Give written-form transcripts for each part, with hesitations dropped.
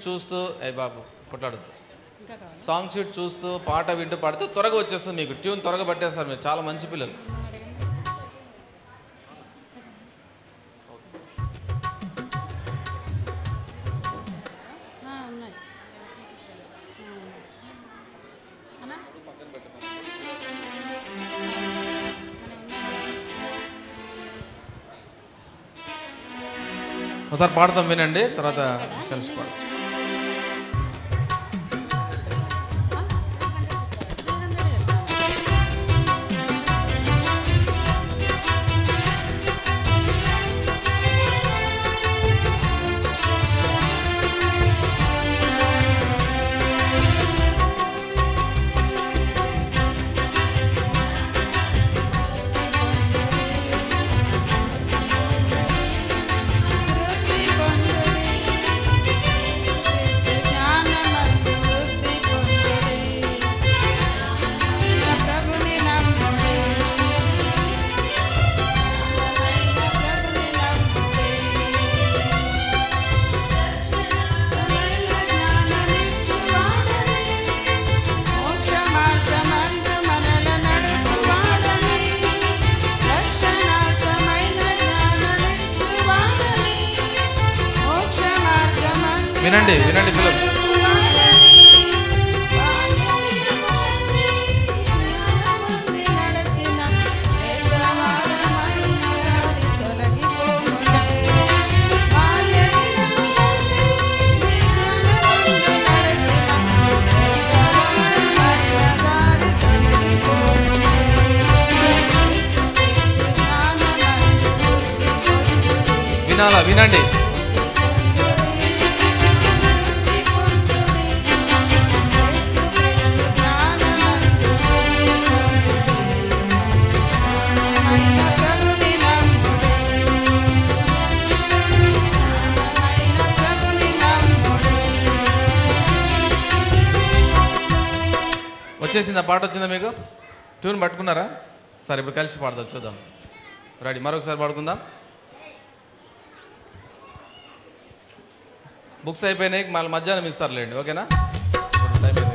చూస్తూ బాబు కొట్లాడద్దు, song sheet చూస్తూ పాట వింటూ పాడితే త్వరగా వచ్చేస్తుంది, మీకు ట్యూన్ త్వరగా పట్టేస్తారు. మీరు చాలా మంచి పిల్లలు. ఒకసారి పాడతాం, వినండి, తర్వాత కలిసి పాడతాం. వినండి వినండి పిల్లలు. వినాలా? వినండి. వచ్చేసిందా? పాట వచ్చిందా మీకు? ట్యూన్ పట్టుకున్నారా? సరే, ఇప్పుడు కలిసి పాడదాం, చూద్దాం. రెడీ? మరొకసారి పాడుకుందాం. బుక్స్ అయిపోయినాయి, మళ్ళీ మధ్యాహ్నం ఇస్తారులేండి, ఓకేనా? టైం అయింది.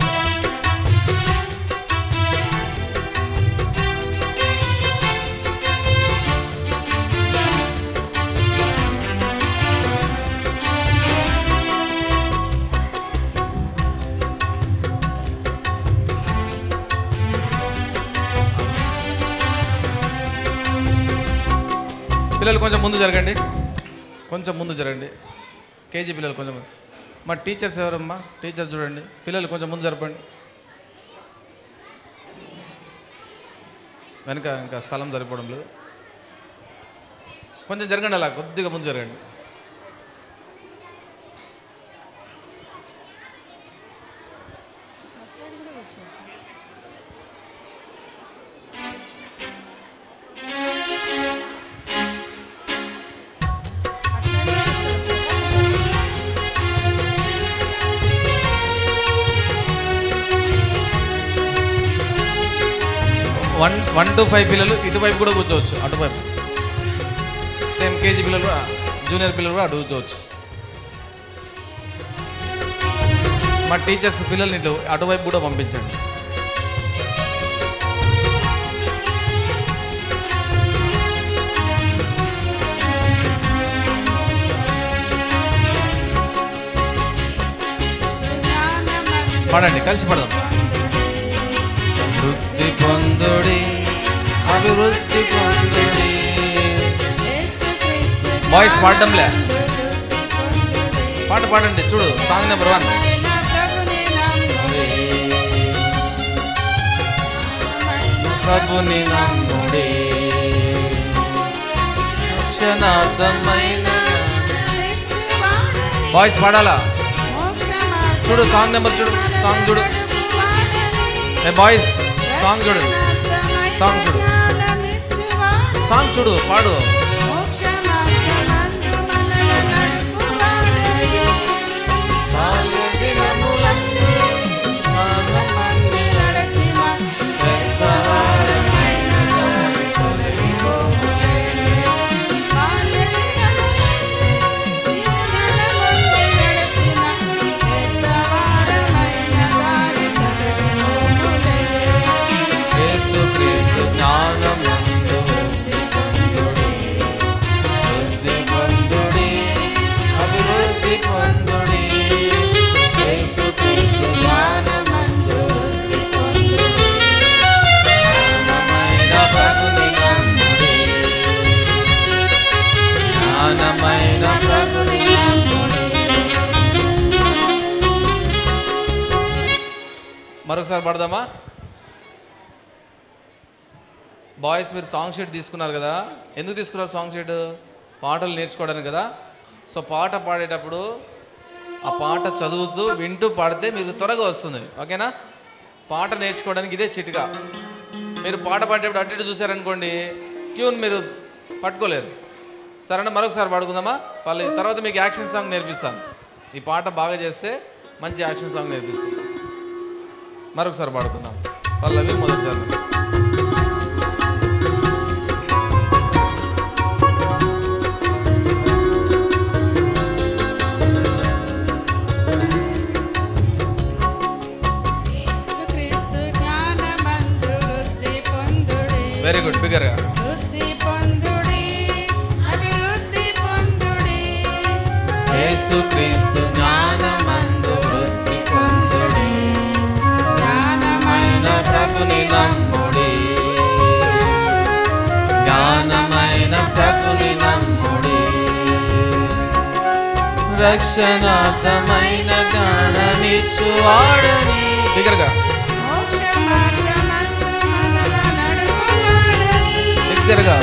పిల్లలు కొంచెం ముందు జరగండి, కొంచెం ముందు జరగండి. కేజీ పిల్లలు కొంచెం. మా టీచర్స్ ఎవరమ్మా? టీచర్స్ చూడండి. పిల్లలు కొంచెం ముందు జరపండి. వెనక ఇంకా స్థలం సరిపోవడం లేదు, కొంచెం జరగండి, అలా కొద్దిగా ముందు జరగండి. వన్ టు 5 పిల్లలు ఇటువైపు కూడా కూర్చోవచ్చు, అటువైపు. సేమ్ కేజీ పిల్లలు, జూనియర్ పిల్లలు కూడా అటు కూర్చోవచ్చు. మా టీచర్స్ పిల్లల్ని ఇటు అటువైపు కూడా పంపించండి. పాడండి, కలిసి పాడదాం. వృద్ధి పొందుడి, అభివృద్ధి పొందుడి. బాయ్స్ పాడడంలే, పాట పాడండి. చూడు, సాంగ్ నెంబర్ 1. ప్రభుని నమ్ముడి, రక్షణార్థమైన. బాయ్స్ పాడాలా? చూడు సాంగ్ నెంబర్, చూడు సాంగ్, చూడు బాయ్స్ సాంగ్ చూడు, సాంగ్ చూడు, సాంగ్ చూడు, పాడు. మరొకసారి పాడదామా? బాయ్స్ మీరు సాంగ్ షీట్ తీసుకున్నారు కదా, ఎందుకు తీసుకున్నారు సాంగ్ షీట్? పాటలు నేర్చుకోవడానికి కదా. సో పాట పాడేటప్పుడు ఆ పాట చదువుతూ వింటూ పాడితే మీకు త్వరగా వస్తుంది. ఓకేనా? పాట నేర్చుకోవడానికి ఇదే చిట్కా. మీరు పాట పాడేటప్పుడు అటు ఇటు చూసారనుకోండి, ట్యూన్ మీరు పట్టుకోలేరు. సరేనా? మరొకసారి పాడుకుందామా? తర్వాత మీకు యాక్షన్ సాంగ్ నేర్పిస్తాను. ఈ పాట బాగా చేస్తే మంచి యాక్షన్ సాంగ్ నేర్పిస్తాను. మరొకసారి పాడుకుందాం. పల్లవి మొదటిసారి. Very good. బిగ్గరగా. యేసుక్రీస్తు జ్ఞానమందు వృద్ధి పొందుడి, జ్ఞానమైన ప్రభుని నమ్ముడి, జ్ఞానమైన ప్రభుని నమ్ముడి, రక్షణార్థమైన జ్ఞానమిచ్చువాడని. బిగ్గరగా. బిగ్గరగా.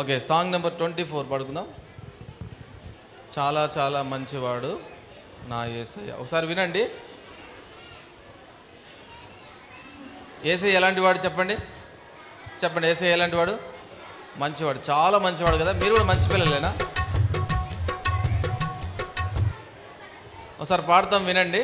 ఓకే, సాంగ్ నెంబర్ 24 పాడుకుందాం. చాలా చాలా మంచివాడు నా యేసయ్య. ఒకసారి వినండి. యేసయ్య ఎలాంటి వాడు చెప్పండి? చెప్పండి. యేసయ్య ఎలాంటి వాడు? మంచివాడు, చాలా మంచివాడు కదా. మీరు కూడా మంచి పిల్లలేనా? ఒకసారి పాడతాం, వినండి.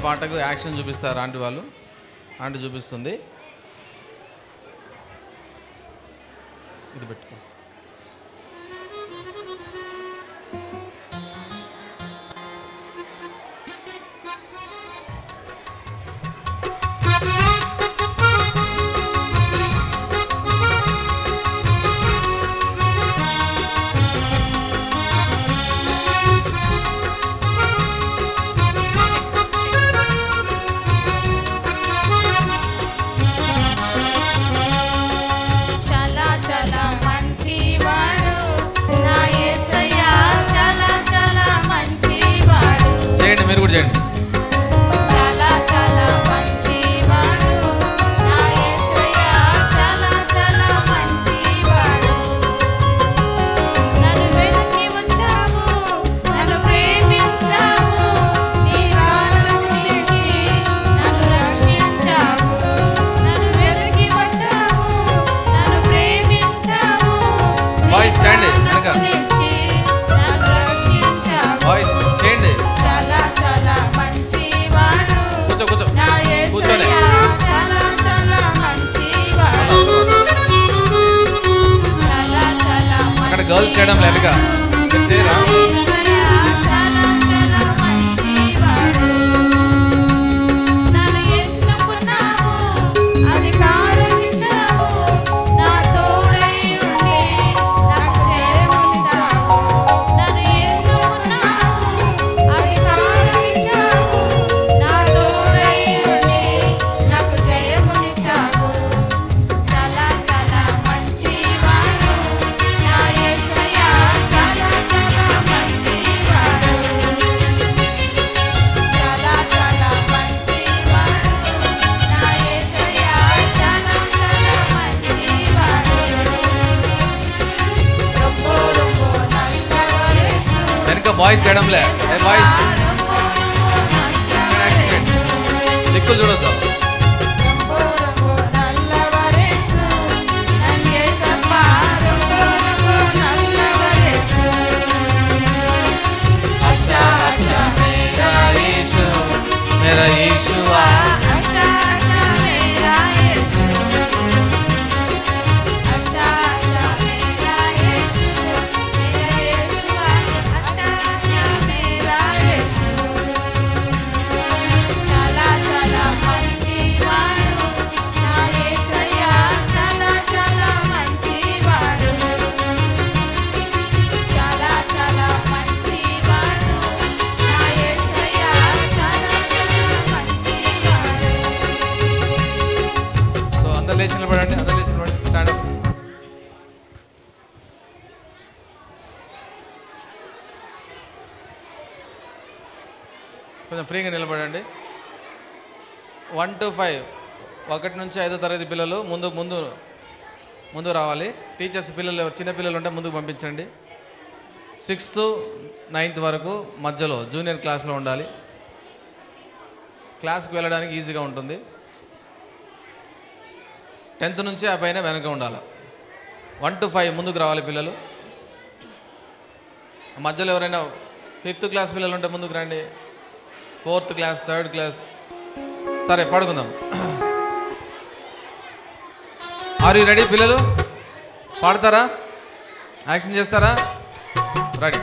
పాటకు యాక్షన్ చూపిస్తారు ఆంటీ వాళ్ళు. ఆంటీ చూపిస్తుంది. ఇది పెట్టుకో. మీరు కూడా చేయండి. వాయిస్ చేయండి వెనక. వాయిస్ చేయండి. కూర్చో కూర్చో కూర్చోలే. అక్కడ గర్ల్స్ చేయడం లేదుగా చేయరా? వాయిస్ చేయడంలే. వాయిస్ దిక్కులు చూడొద్దు. मेरा यीशुआ अच्छा अच्छा मेरा यीशु अच्छा अच्छा मेरा यीशु मेरा यीशुआ अच्छा अच्छा मेरा यीशु चला चला మంచివాడు నా యేసయ్య చలా చలా మంచివాడు చలా చలా మంచివాడు నా యేసయ్య అందరూ లేచి నిలబడండి. అందరూ లేచి నిలబడండి. Stand up. కొంచెం ఫ్రీగా నిలబడండి. 1 to 5 1 నుంచి 5వ తరగతి పిల్లలు ముందు రావాలి. టీచర్స్ పిల్లలు చిన్న పిల్లలు ఉంటే ముందుకు పంపించండి. 6th to 9th వరకు మధ్యలో జూనియర్ క్లాస్లో ఉండాలి. క్లాస్కి వెళ్ళడానికి ఈజీగా ఉంటుంది. 10th నుంచి ఆ పైన వెనక ఉండాలి. 1 to 5 ముందుకు రావాలి పిల్లలు. మధ్యలో ఎవరైనా 5th క్లాస్ పిల్లలు ఉంటే ముందుకు రండి. 4th class 3rd class. సరే పాడుకుందాం. ఆర్ యూ రెడీ పిల్లలు? పాడతారా? యాక్షన్ చేస్తారా? రెడీ.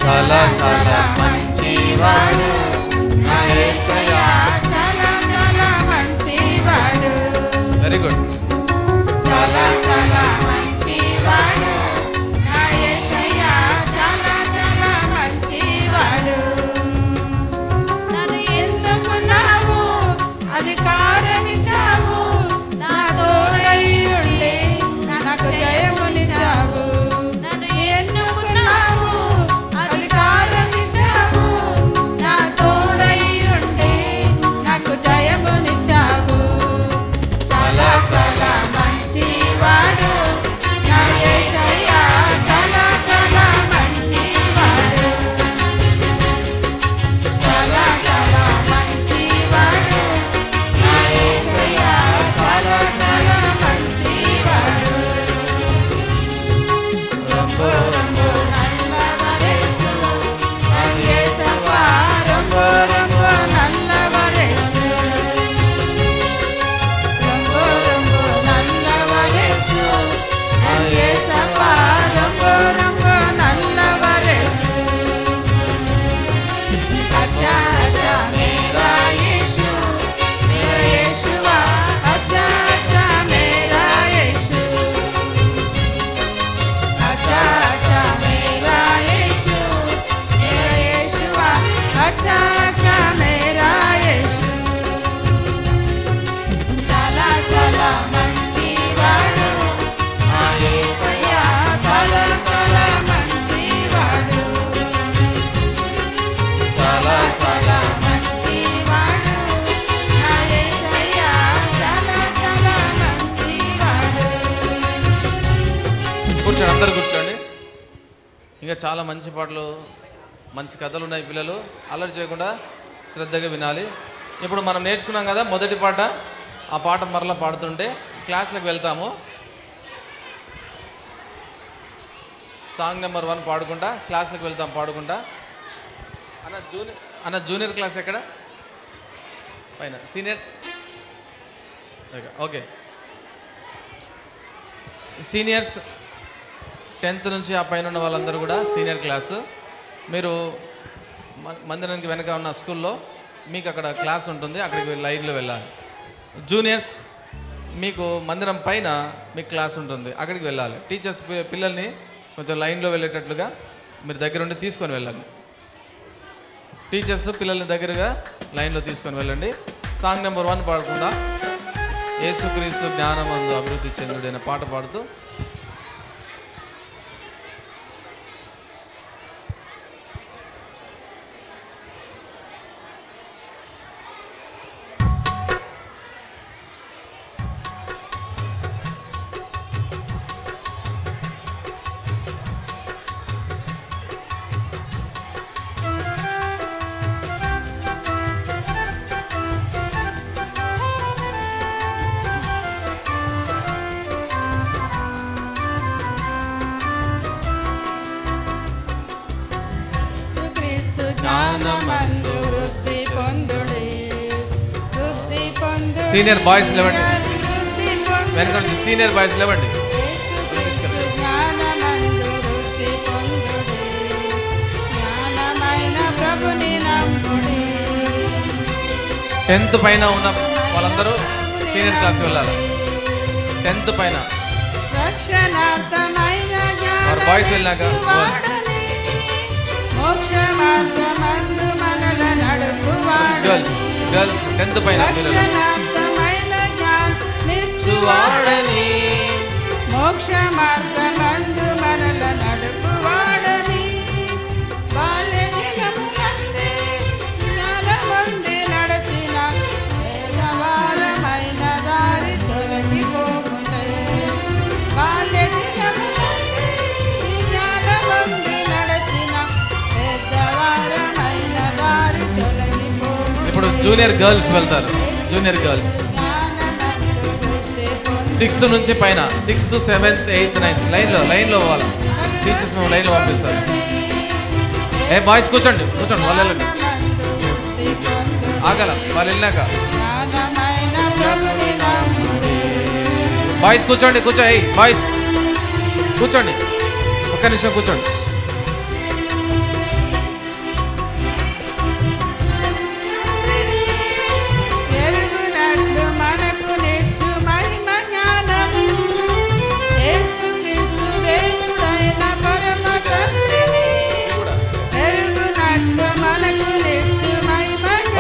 చాలా చాలా మంచివాడు నా యేసయ్య చాలా చాలా మంచివాడు. Very good. చాలా చాలా మంచివాడు నా యేసయ్య చాలా చాలా మంచివాడు. ఇంకా చాలా మంచి పాటలు, మంచి కథలు ఉన్నాయి. పిల్లలు అల్లరి చేయకుండా శ్రద్ధగా వినాలి. ఇప్పుడు మనం నేర్చుకున్నాం కదా మొదటి పాట, ఆ పాట మరలా పాడుతుంటే క్లాస్లకు వెళ్తాము. సాంగ్ నెంబర్ 1 పాడుకుంటా క్లాస్లకు వెళ్తాం పాడుకుంటా. అన్న జూనియర్ క్లాస్ ఎక్కడ? పైన. Seniors okay. సీనియర్స్ 10th నుంచి ఆ పైన ఉన్న వాళ్ళందరూ కూడా సీనియర్ క్లాసు. మీరు మందిరానికి వెనక ఉన్న స్కూల్లో మీకు అక్కడ క్లాస్ ఉంటుంది, అక్కడికి లైన్లో వెళ్ళాలి. జూనియర్స్ మీకు మందిరం పైన మీకు క్లాస్ ఉంటుంది, అక్కడికి వెళ్ళాలి. టీచర్స్ పిల్లల్ని కొంచెం లైన్లో వెళ్ళేటట్లుగా మీరు దగ్గరుండి తీసుకొని వెళ్ళండి. టీచర్స్ పిల్లల్ని దగ్గరగా లైన్లో తీసుకొని వెళ్ళండి. సాంగ్ నెంబర్ 1 పాడకుండా యేసుక్రీస్తు జ్ఞానమందు అభివృద్ధి చెందుడు అనే పాట పాడుతూ సీనియర్ బాయ్స్ లేవండి, వెనక నుంచి సీనియర్ బాయ్స్ లేవండి. 10th పైన ఉన్న వాళ్ళందరూ సీనియర్ క్లాస్కి వెళ్ళాలి. 10th పైన బాయ్స్ వెళ్ళాక గర్ల్స్ 10th పైన మోక్ష మార్గమందు మనల నడుపువాడని బాల్య దినములందే జ్ఞానమంది నడచిన వేదవారమైన దారి తొలగిపోములే. బాల్య దినములందే జ్ఞానమంది నడచిన వేదవారమైన దారి తొలగిపోములే. ఇప్పుడు జూనియర్ గర్ల్స్ వెళ్తారు. జూనియర్ గర్ల్స్ 6th నుంచి పైన 6th, 7th, 8th, 9th లైన్లో పోవాలి. టీచర్స్ మేము లైన్లో పంపిస్తారు. బాయ్స్ కూర్చోండి వాళ్ళు వెళ్ళండి, ఆగల వాళ్ళు వెళ్ళినాక. బాయ్స్ కూర్చోండి బాయ్స్ కూర్చోండి, ఒక్క నిమిషం కూర్చోండి.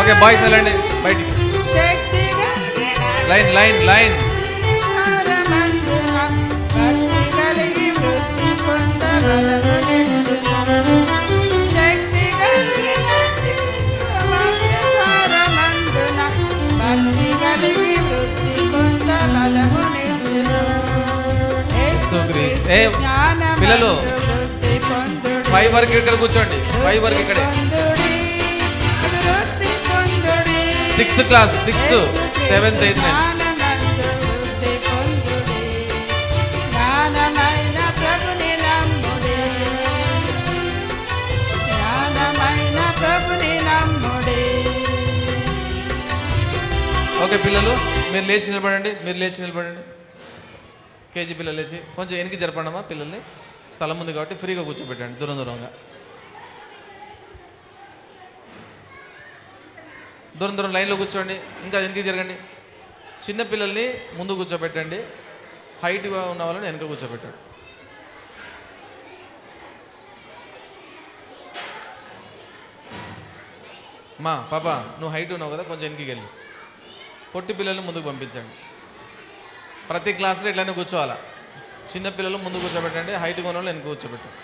ఓకే బాయ్స్ వెళ్ళండి బయటికి. లైన్ పిల్లలు 5 వరకు ఇక్కడ కూర్చోండి. 5 వరకు ఇక్కడే. 6th class 6th, 7th, 8th, 9th. Okay పిల్లలు మీరు లేచి నిలబడండి. కేజీ పిల్లలు లేచి కొంచెం వెనక్కి జరపండమ్మా. పిల్లల్ని స్థలం ఉంది కాబట్టి ఫ్రీగా కూర్చోబెట్టండి. దూరంగా దూరం లైన్లో కూర్చోండి. ఇంకా వెనక్కి జరగండి. చిన్న పిల్లల్ని ముందు కూర్చోబెట్టండి, హైట్గా ఉన్న వాళ్ళని వెనక కూర్చోబెట్టండి. పాప నువ్వు హైట్ ఉన్నావు కదా, కొంచెం వెనక్కి వెళ్ళి. పొట్టి పిల్లల్ని ముందుకు పంపించండి. ప్రతి క్లాస్లో ఇట్లానే కూర్చోవాలా. చిన్న పిల్లలు ముందు కూర్చోబెట్టండి, హైట్గా ఉన్న వాళ్ళు వెనక కూర్చోబెట్టండి.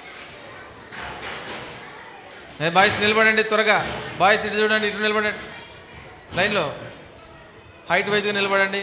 బాయ్స్ నిలబడండి త్వరగా. బాయ్స్ ఇటు చూడండి, ఇటు నిలబడండి. లైన్లో హైట్ వైజ్గా నిలబడండి.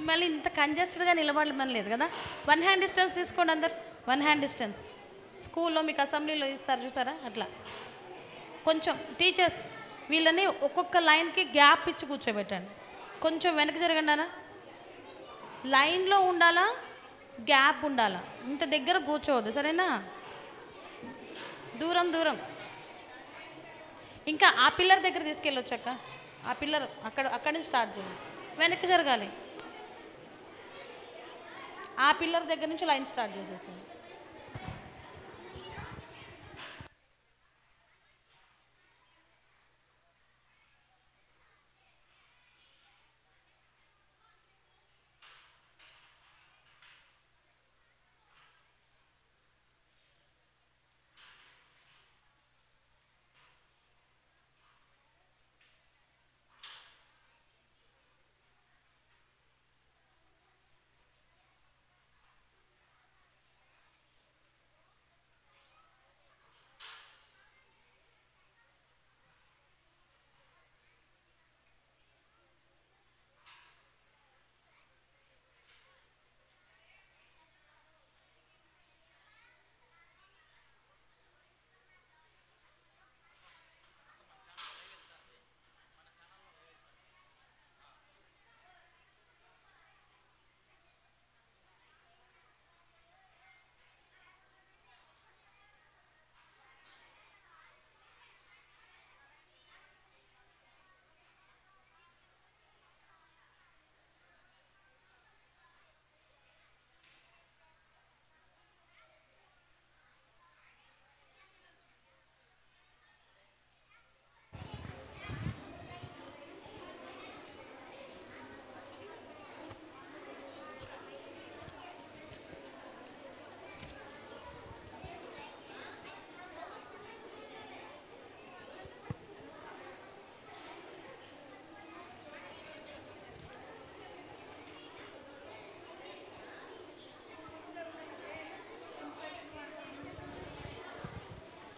మిమ్మల్ని ఇంత కంజెస్టెడ్గా నిలబడమని లేదు కదా. 1 హ్యాండ్ డిస్టెన్స్ తీసుకోండి అందరు. 1 హ్యాండ్ డిస్టెన్స్. స్కూల్లో మీకు అసెంబ్లీలో ఇస్తారు చూసారా, అట్లా కొంచెం టీచర్స్ వీళ్ళని ఒక్కొక్క లైన్కి గ్యాప్ ఇచ్చి కూర్చోబెట్టండి. కొంచెం వెనక్కి జరగండి అన్న. లైన్లో ఉండాలా, గ్యాప్ ఉండాలా, ఇంత దగ్గర కూర్చోవద్దు, సరేనా? దూరం దూరం. ఇంకా ఆ పిల్లర్ దగ్గర తీసుకెళ్ళొచ్చాక ఆ పిల్లర్ అక్కడి నుంచి స్టార్ట్ చేయండి. వెనక్కి జరగాలి. ఆ పిల్లర్ దగ్గర నుంచి లైన్ స్టార్ట్ చేసేసాను.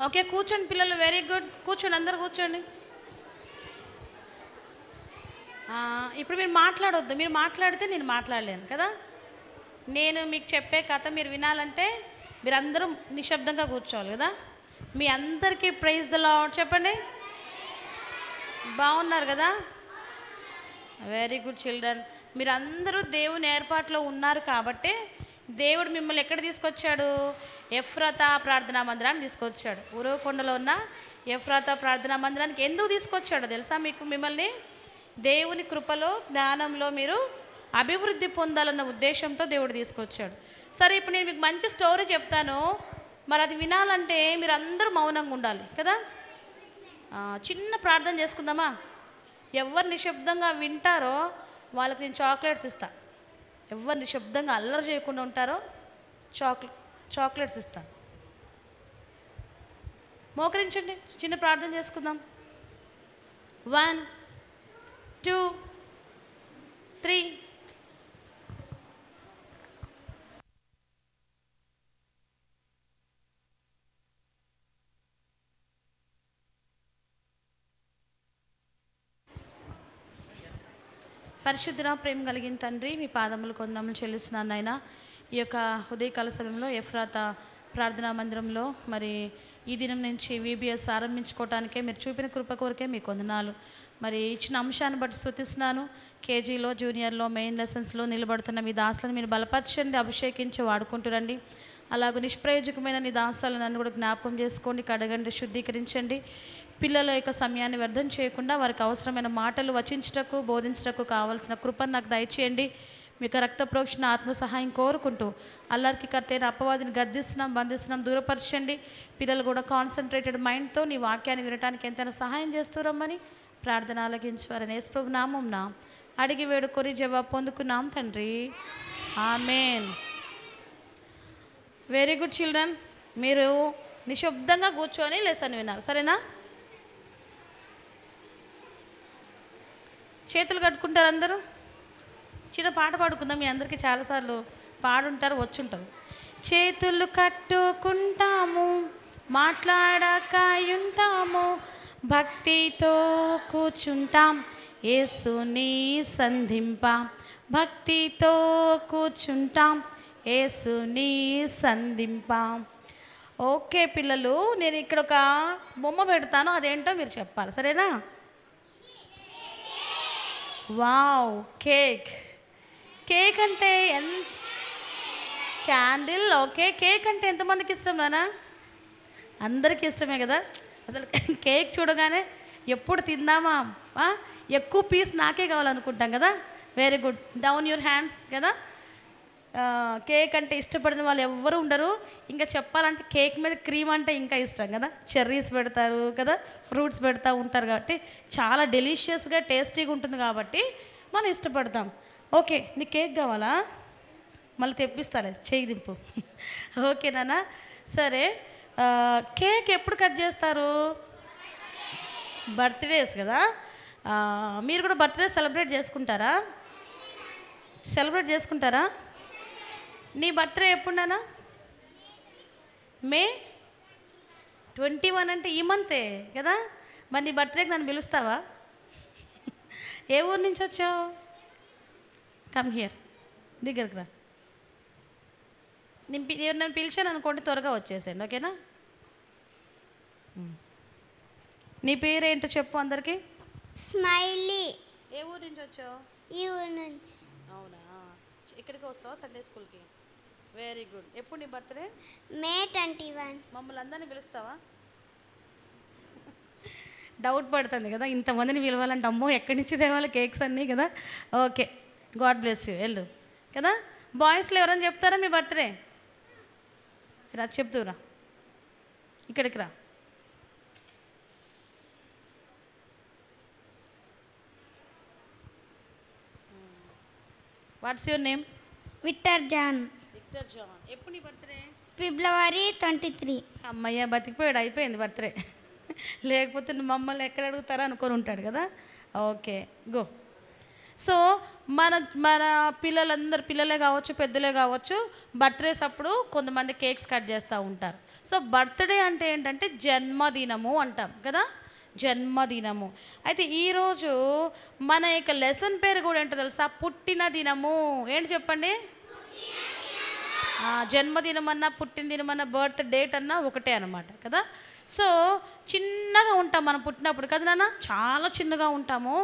ఓకే, కూర్చోండి పిల్లలు. Very good. కూర్చోండి, అందరు కూర్చోండి. ఇప్పుడు మీరు మాట్లాడొద్దు. మీరు మాట్లాడితే నేను మాట్లాడలేను కదా. నేను మీకు చెప్పే కథ మీరు వినాలంటే మీరు అందరూ నిశ్శబ్దంగా కూర్చోవాలి కదా. మీ అందరికీ ప్రైజ్ ద లార్డ్ చెప్పండి. బాగున్నారు కదా? Very good children. మీరు అందరూ దేవుని ఏర్పాటులో ఉన్నారు కాబట్టి దేవుడు మిమ్మల్ని ఎక్కడ తీసుకొచ్చాడు? ఎఫ్రాతా ప్రార్థనా మందిరాన్ని తీసుకొచ్చాడు. ఉరవకొండలో ఉన్న ఎఫ్రాతా ప్రార్థనా మందిరానికి ఎందుకు తీసుకొచ్చాడో తెలుసా మీకు? మిమ్మల్ని దేవుని కృపలో జ్ఞానంలో మీరు అభివృద్ధి పొందాలన్న ఉద్దేశంతో దేవుడు తీసుకొచ్చాడు. సరే, ఇప్పుడు నేను మీకు మంచి స్టోరీ చెప్తాను. మరి అది వినాలంటే మీరు అందరూ మౌనంగా ఉండాలి కదా. చిన్న ప్రార్థన చేసుకుందామా? ఎవరు నిశ్శబ్దంగా వింటారో వాళ్ళకి నేను చాక్లెట్స్ ఇస్తాను. ఎవరు నిశ్శబ్దంగా అల్లరి చేయకుండా ఉంటారో చాక్లెట్స్ ఇస్తాను. మోకరించండి, చిన్న ప్రార్థన చేసుకుందాం. 1 2 3. పరిశుద్ధుడా, ప్రేమ కలిగిన తండ్రి, మీ పాదములు కొందములు చెల్లిస్తున్నాను నాయన. ఈ యొక్క ఉదయకాల సమయంలో ఎఫ్రాతా ప్రార్థనా మందిరంలో మరి ఈ దినం నుంచి VBS ఆరంభించుకోవటానికే మీరు చూపిన కృప కోరికే మీకు వందనాలు. మరి ఇచ్చిన అంశాన్ని బట్టి స్తుతిస్తున్నాను. కేజీలో, జూనియర్లో, మెయిన్ లెసన్స్లో నిలబడుతున్న మీ దాసులను మీరు బలపరచండి, అభిషేకించి వాడుకుంటురండి. అలాగే నిష్ప్రయోజకమైన నీ దాసాలను నన్ను కూడా జ్ఞాపకం చేసుకోండి, కడగండి, శుద్ధీకరించండి. పిల్లల యొక్క సమయాన్ని వ్యర్థం చేయకుండా వారికి అవసరమైన మాటలు వచించటకు, బోధించటకు కావాల్సిన కృపను నాకు దయచేయండి. మీకు రక్త ప్రోక్షణ ఆత్మ సహాయం కోరుకుంటూ అల్లరికి కర్తైన అపవాదిని గద్దిస్తున్నాం, బంధిస్తున్నాం, దూరపరచండి. పిల్లలు కూడా కాన్సన్ట్రేటెడ్ మైండ్తో నీ వాక్యాన్ని వినడానికి ఎంతైనా సహాయం చేస్తురమ్మని ప్రార్థన ఆలకించువారని యేసు ప్రభు నామమున అడిగి వేడుకొని జవాబు పొందుకున్నాం తండ్రి. ఆమేన్. Very good children. మీరు నిశ్శబ్దంగా కూర్చొని లెసన్ వినాలి, సరేనా? చేతులు కట్టుకుంటారు అందరూ. చిన్న పాట పాడుకుందాం. మీ అందరికీ చాలాసార్లు పాడుంటారు, వచ్చుంటారు. చేతులు కట్టుకుంటాము, మాట్లాడకాయుంటాము, భక్తితో కూర్చుంటాం, యేసుని సంధింప భక్తితో కూర్చుంటాం యేసుని సంధింపాం. ఓకే పిల్లలు, నేను ఇక్కడ ఒక బొమ్మ పెడతాను, అదేంటో మీరు చెప్పాలి, సరేనా? Wow, cake. కేక్ అంటే క్యాండిల్. ఓకే, కేక్ అంటే ఎంతమందికి ఇష్టం నానా? అందరికీ ఇష్టమే కదా. అసలు కేక్ చూడగానే ఎప్పుడు తిందామా, ఎక్కువ పీస్ నాకే కావాలనుకుంటాం కదా. Very good, down your hands కదా. కేక్ అంటే ఇష్టపడిన వాళ్ళు ఎవ్వరు ఉండరు. ఇంకా చెప్పాలంటే కేక్ మీద క్రీమ్ అంటే ఇంకా ఇష్టం కదా. చెర్రీస్ పెడతారు కదా, ఫ్రూట్స్ పెడతా ఉంటారు కాబట్టి చాలా డెలిషియస్గా టేస్టీగా ఉంటుంది కాబట్టి మనం ఇష్టపడతాం. ఓకే, నీ కేక్ కావాలా? మళ్ళీ తెప్పిస్తాలే, చేయి దింపు. ఓకేనా? సరే, కేక్ ఎప్పుడు కట్ చేస్తారు? బర్త్డేస్ కదా. మీరు కూడా బర్త్డే సెలబ్రేట్ చేసుకుంటారా? నీ బర్త్డే ఎప్పుడునా? మే 21 అంటే ఈ మంతే కదా. మరి నీ బర్త్డేకి నన్ను పిలుస్తావా? ఏ ఊరు నుంచి వచ్చావు? కమ్ హియర్, దగ్గరకు రా. నన్ను పిలిచాను అనుకోండి, త్వరగా వచ్చేసేయండి, ఓకేనా? నీ పేరేంటో చెప్పు అందరికీ. స్మైలీ. ఏ ఊరు నుంచి వచ్చావు? ఈ ఊరు నుంచి. అవునా, ఇక్కడికి వస్తావా సండే స్కూల్కి? Very good. ఎప్పుడు నీ బర్త్డే? మే 21. మమ్మల్ని అందరినీ పిలుస్తావా? డౌట్ పడుతుంది కదా, ఇంతమందిని పిలవాలంటే అమ్మో ఎక్కడి నుంచి తేవాలి కేక్స్ అన్నీ కదా. ఓకే, గాడ్ బ్లెస్ యూ, వెళ్ళు కదా. బాయ్స్లో ఎవరైనా చెప్తారా మీ బర్త్డే? రా, చెప్తురా, ఇక్కడికి రా. What's your name? Victor John. Victor John. ఎప్పుడు నీ బర్త్డే? ఫిబ్రవరి 23. అమ్మయ్య, బతికిపోయాడు, అయిపోయింది బర్త్డే. లేకపోతే మమ్మల్ని ఎక్కడ అడుగుతారా అనుకొని ఉంటాడు కదా. Okay, go. సో మన మన పిల్లలే కావచ్చు, పెద్దలే కావచ్చు, బర్త్డేస్ అప్పుడు కొంతమంది కేక్స్ కట్ చేస్తూ ఉంటారు. సో బర్త్డే అంటే ఏంటంటే జన్మదినము అంటాం కదా, జన్మదినము. అయితే ఈరోజు మన యొక్క లెసన్ పేరు కూడా ఏంటో తెలుసా? పుట్టిన దినము. ఏంటి చెప్పండి? జన్మదినం అన్నా, పుట్టిన దినం అన్నా, బర్త్ డేట్ అన్నా ఒకటే అనమాట కదా. సో చిన్నగా ఉంటాం మనం పుట్టినప్పుడు కదా నాన్న, చాలా చిన్నగా ఉంటాము.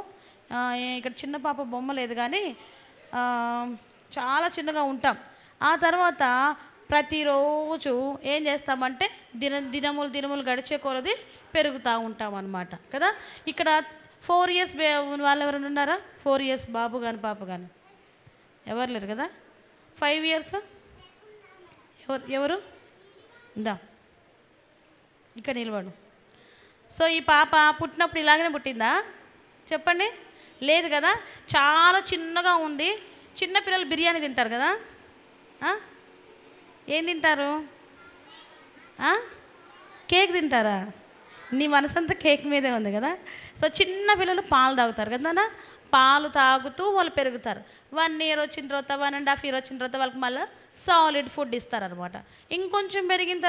ఇక్కడ చిన్న పాప బొమ్మ లేదు కానీ చాలా చిన్నగా ఉంటాం. ఆ తర్వాత ప్రతిరోజు ఏం చేస్తామంటే దినములు గడిచే కొలది పెరుగుతూ ఉంటాం అన్నమాట కదా. ఇక్కడ 4 years వాళ్ళు ఎవరైనా ఉన్నారా? 4 years బాబు కానీ పాప కానీ ఎవరు లేరు కదా. 5 years ఎవరు? ఇందా ఇక్కడ నిలబడు. సో ఈ పాప పుట్టినప్పుడు ఇలాగనే పుట్టిందా చెప్పండి? లేదు కదా, చాలా చిన్నగా ఉంది. చిన్నపిల్లలు బిర్యానీ తింటారు కదా, ఏం తింటారు? కేక్ తింటారా? నీ మనసంతా కేక్ మీదే ఉంది కదా. సో చిన్న పిల్లలు పాలు తాగుతారు కదా, పాలు తాగుతూ వాళ్ళు పెరుగుతారు. 1 year వచ్చిన తర్వాత, 1.5 year వచ్చిన తర్వాత వాళ్ళకి మళ్ళీ సాలిడ్ ఫుడ్ ఇస్తారనమాట. ఇంకొంచెం పెరిగిన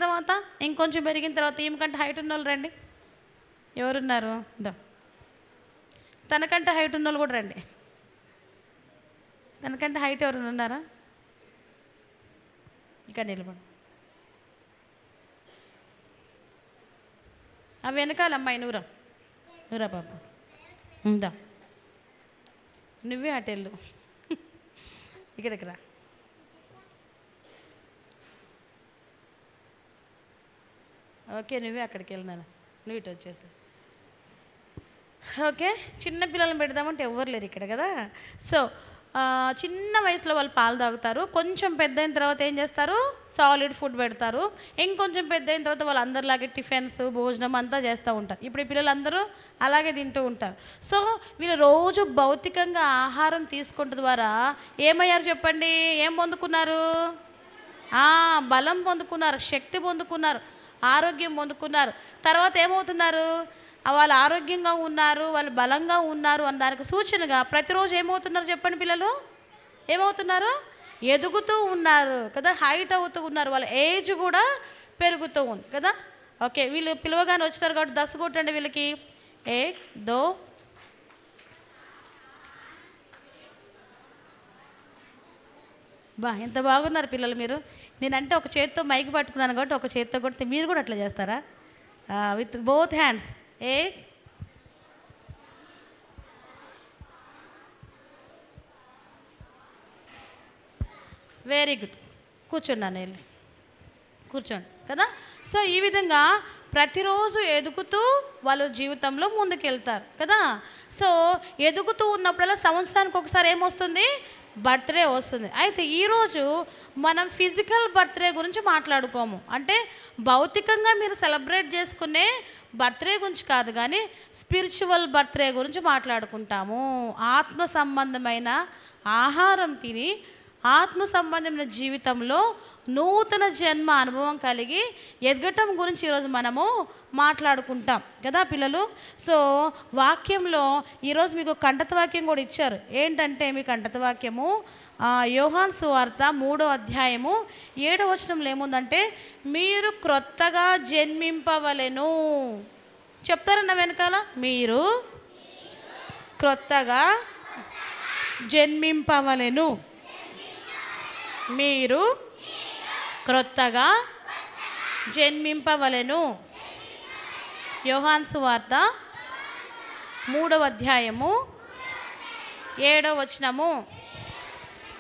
తర్వాత ఏమికంటే హైట్ ఉన్న వాళ్ళు రండి. ఎవరున్నారు? తనకంటే హైట్ ఉన్న వాళ్ళు కూడా రండి. తనకంటే హైట్ ఎవరైనా ఉన్నారా? ఇక్కడ నిలబడు. అవి వెనకాల అమ్మాయి నూరా పాప ఉందా, నువ్వే అటెళ్ళు, ఇక్కడికి రా. ఓకే, నువ్వే అక్కడికి వెళ్ళినాను, నువ్వు ఇటు వచ్చేసి. ఓకే, చిన్న పిల్లల్ని పెడదామంటే ఎవరు లేరు ఇక్కడ కదా. సో చిన్న వయసులో వాళ్ళు పాలు తాగుతారు. కొంచెం పెద్ద అయిన తర్వాత ఏం చేస్తారు? సాలిడ్ ఫుడ్ పెడతారు. ఇంకొంచెం పెద్ద అయిన తర్వాత వాళ్ళు అందరిలాగే టిఫిన్స్, భోజనం అంతా చేస్తూ ఉంటారు. ఇప్పుడు ఈ పిల్లలందరూ అలాగే తింటూ ఉంటారు. సో వీళ్ళు రోజు భౌతికంగా ఆహారం తీసుకుంటు ద్వారా ఏమయ్యారు చెప్పండి? ఏం పొందుకున్నారు? బలం పొందుకున్నారు, శక్తి పొందుకున్నారు, ఆరోగ్యం పొందుకున్నారు. తర్వాత ఏమవుతున్నారు? వాళ్ళు ఆరోగ్యంగా ఉన్నారు, వాళ్ళు బలంగా ఉన్నారు అన్న దానికి సూచనగా ప్రతిరోజు ఏమవుతున్నారు చెప్పండి? పిల్లలు ఏమవుతున్నారు? ఎదుగుతూ ఉన్నారు కదా, హైట్ అవుతూ ఉన్నారు, వాళ్ళ ఏజ్ కూడా పెరుగుతూ ఉంది కదా. ఓకే, వీళ్ళు పిలవగానే వచ్చినారు కాబట్టి 10 కొట్టండి వీళ్ళకి. 1 2 ఎంత బాగున్నారు పిల్లలు మీరు. నేనంటే ఒక చేత్తో మైక్ పట్టుకున్నాను కాబట్టి ఒక చేత్తో కొడితే మీరు కూడా అట్లా చేస్తారా? With both hands. Very good. కూర్చున్నాను వెళ్ళి కూర్చోండి కదా. సో ఈ విధంగా ప్రతిరోజు ఎదుగుతూ వాళ్ళు జీవితంలో ముందుకెళ్తారు కదా. సో ఎదుగుతూ ఉన్నప్పుడల్లా సంవత్సరానికి ఒకసారి ఏమొస్తుంది? బర్త్డే వస్తుంది. అయితే ఈరోజు మనం ఫిజికల్ బర్త్డే గురించి మాట్లాడుకోము. అంటే భౌతికంగా మీరు సెలబ్రేట్ చేసుకునే బర్త్డే గురించి కాదు, కానీ స్పిరిచువల్ బర్త్డే గురించి మాట్లాడుకుంటాము. ఆత్మ సంబంధమైన ఆహారం తిని ఆత్మ సంబంధమైన జీవితంలో నూతన జన్మ అనుభవం కలిగి ఎదగటం గురించి ఈరోజు మనము మాట్లాడుకుంటాం కదా పిల్లలు. సో వాక్యంలో ఈరోజు మీకు కంటత వాక్యం కూడా ఇచ్చారు. ఏంటంటే మీ కంటత వాక్యము యోహాను సువార్త 3వ అధ్యాయము 7వ వచనంలో ఏముందంటే, మీరు క్రొత్తగా జన్మింపవలెను. చెప్తారన్న వెనకాల, మీరు క్రొత్తగా జన్మింపవలెను. మీరు క్రొత్తగా జన్మింపవలెను. యోహాను సువార్త 3వ అధ్యాయము 7వ వచనము.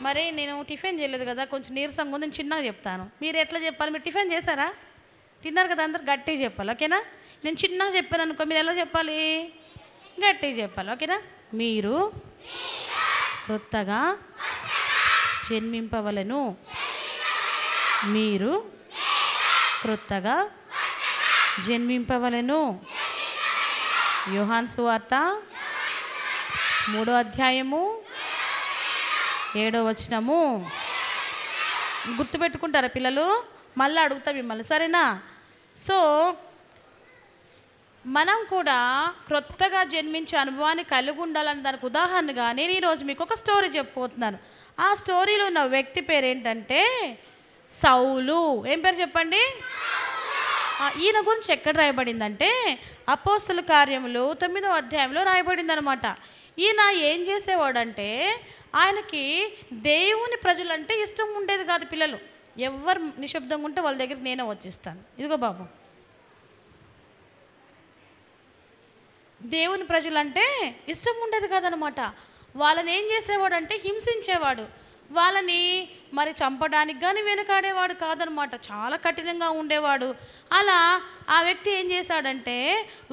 మరి నేను టిఫిన్ చేయలేదు కదా, కొంచెం నీరసంగా ఉంది, నేను చిన్నగా చెప్తాను. మీరు ఎట్లా చెప్పాలి? మీరు టిఫిన్ చేశారా? తిన్నారు కదా, అందరు గట్టిగా చెప్పాలి, ఓకేనా? నేను చిన్నగా చెప్పాను అనుకో, మీరు ఎలా చెప్పాలి? గట్టిగా చెప్పాలి, ఓకేనా? మీరు క్రొత్తగా జన్మింపవలెను. మీరు క్రొత్తగా జన్మింపవలెను. యోహాను సువార్త 3వ అధ్యాయము 7వ వచనము. గుర్తుపెట్టుకుంటారా పిల్లలు? మళ్ళీ అడుగుతా మిమ్మల్ని, సరేనా? సో మనం కూడా క్రొత్తగా జన్మించే అనుభవాన్ని కలిగి ఉండాలని దానికి ఉదాహరణగా నేను ఈరోజు మీకు ఒక స్టోరీ చెప్పబోతున్నాను. ఆ స్టోరీలో ఉన్న వ్యక్తి పేరు ఏంటంటే సౌలు. ఏం పేరు చెప్పండి? ఈయన గురించి ఎక్కడ రాయబడిందంటే అపోస్తల కార్యములు 9వ అధ్యాయంలో రాయబడింది అనమాట. ఈయన ఏం చేసేవాడంటే ఆయనకి దేవుని ప్రజలంటే ఇష్టం ఉండేది కాదు. పిల్లలు ఎవరు నిశ్శబ్దంగా ఉంటే వాళ్ళ దగ్గరికి నేనే వచ్చేస్తాను. ఇదిగో బాబు, దేవుని ప్రజలంటే ఇష్టం ఉండేది కాదనమాట. వాళ్ళని ఏం చేసేవాడంటే హింసించేవాడు. వాళ్ళని మరి చంపడానికి కానీ వెనుకాడేవాడు కాదనమాట. చాలా కఠినంగా ఉండేవాడు. అలా ఆ వ్యక్తి ఏం చేశాడంటే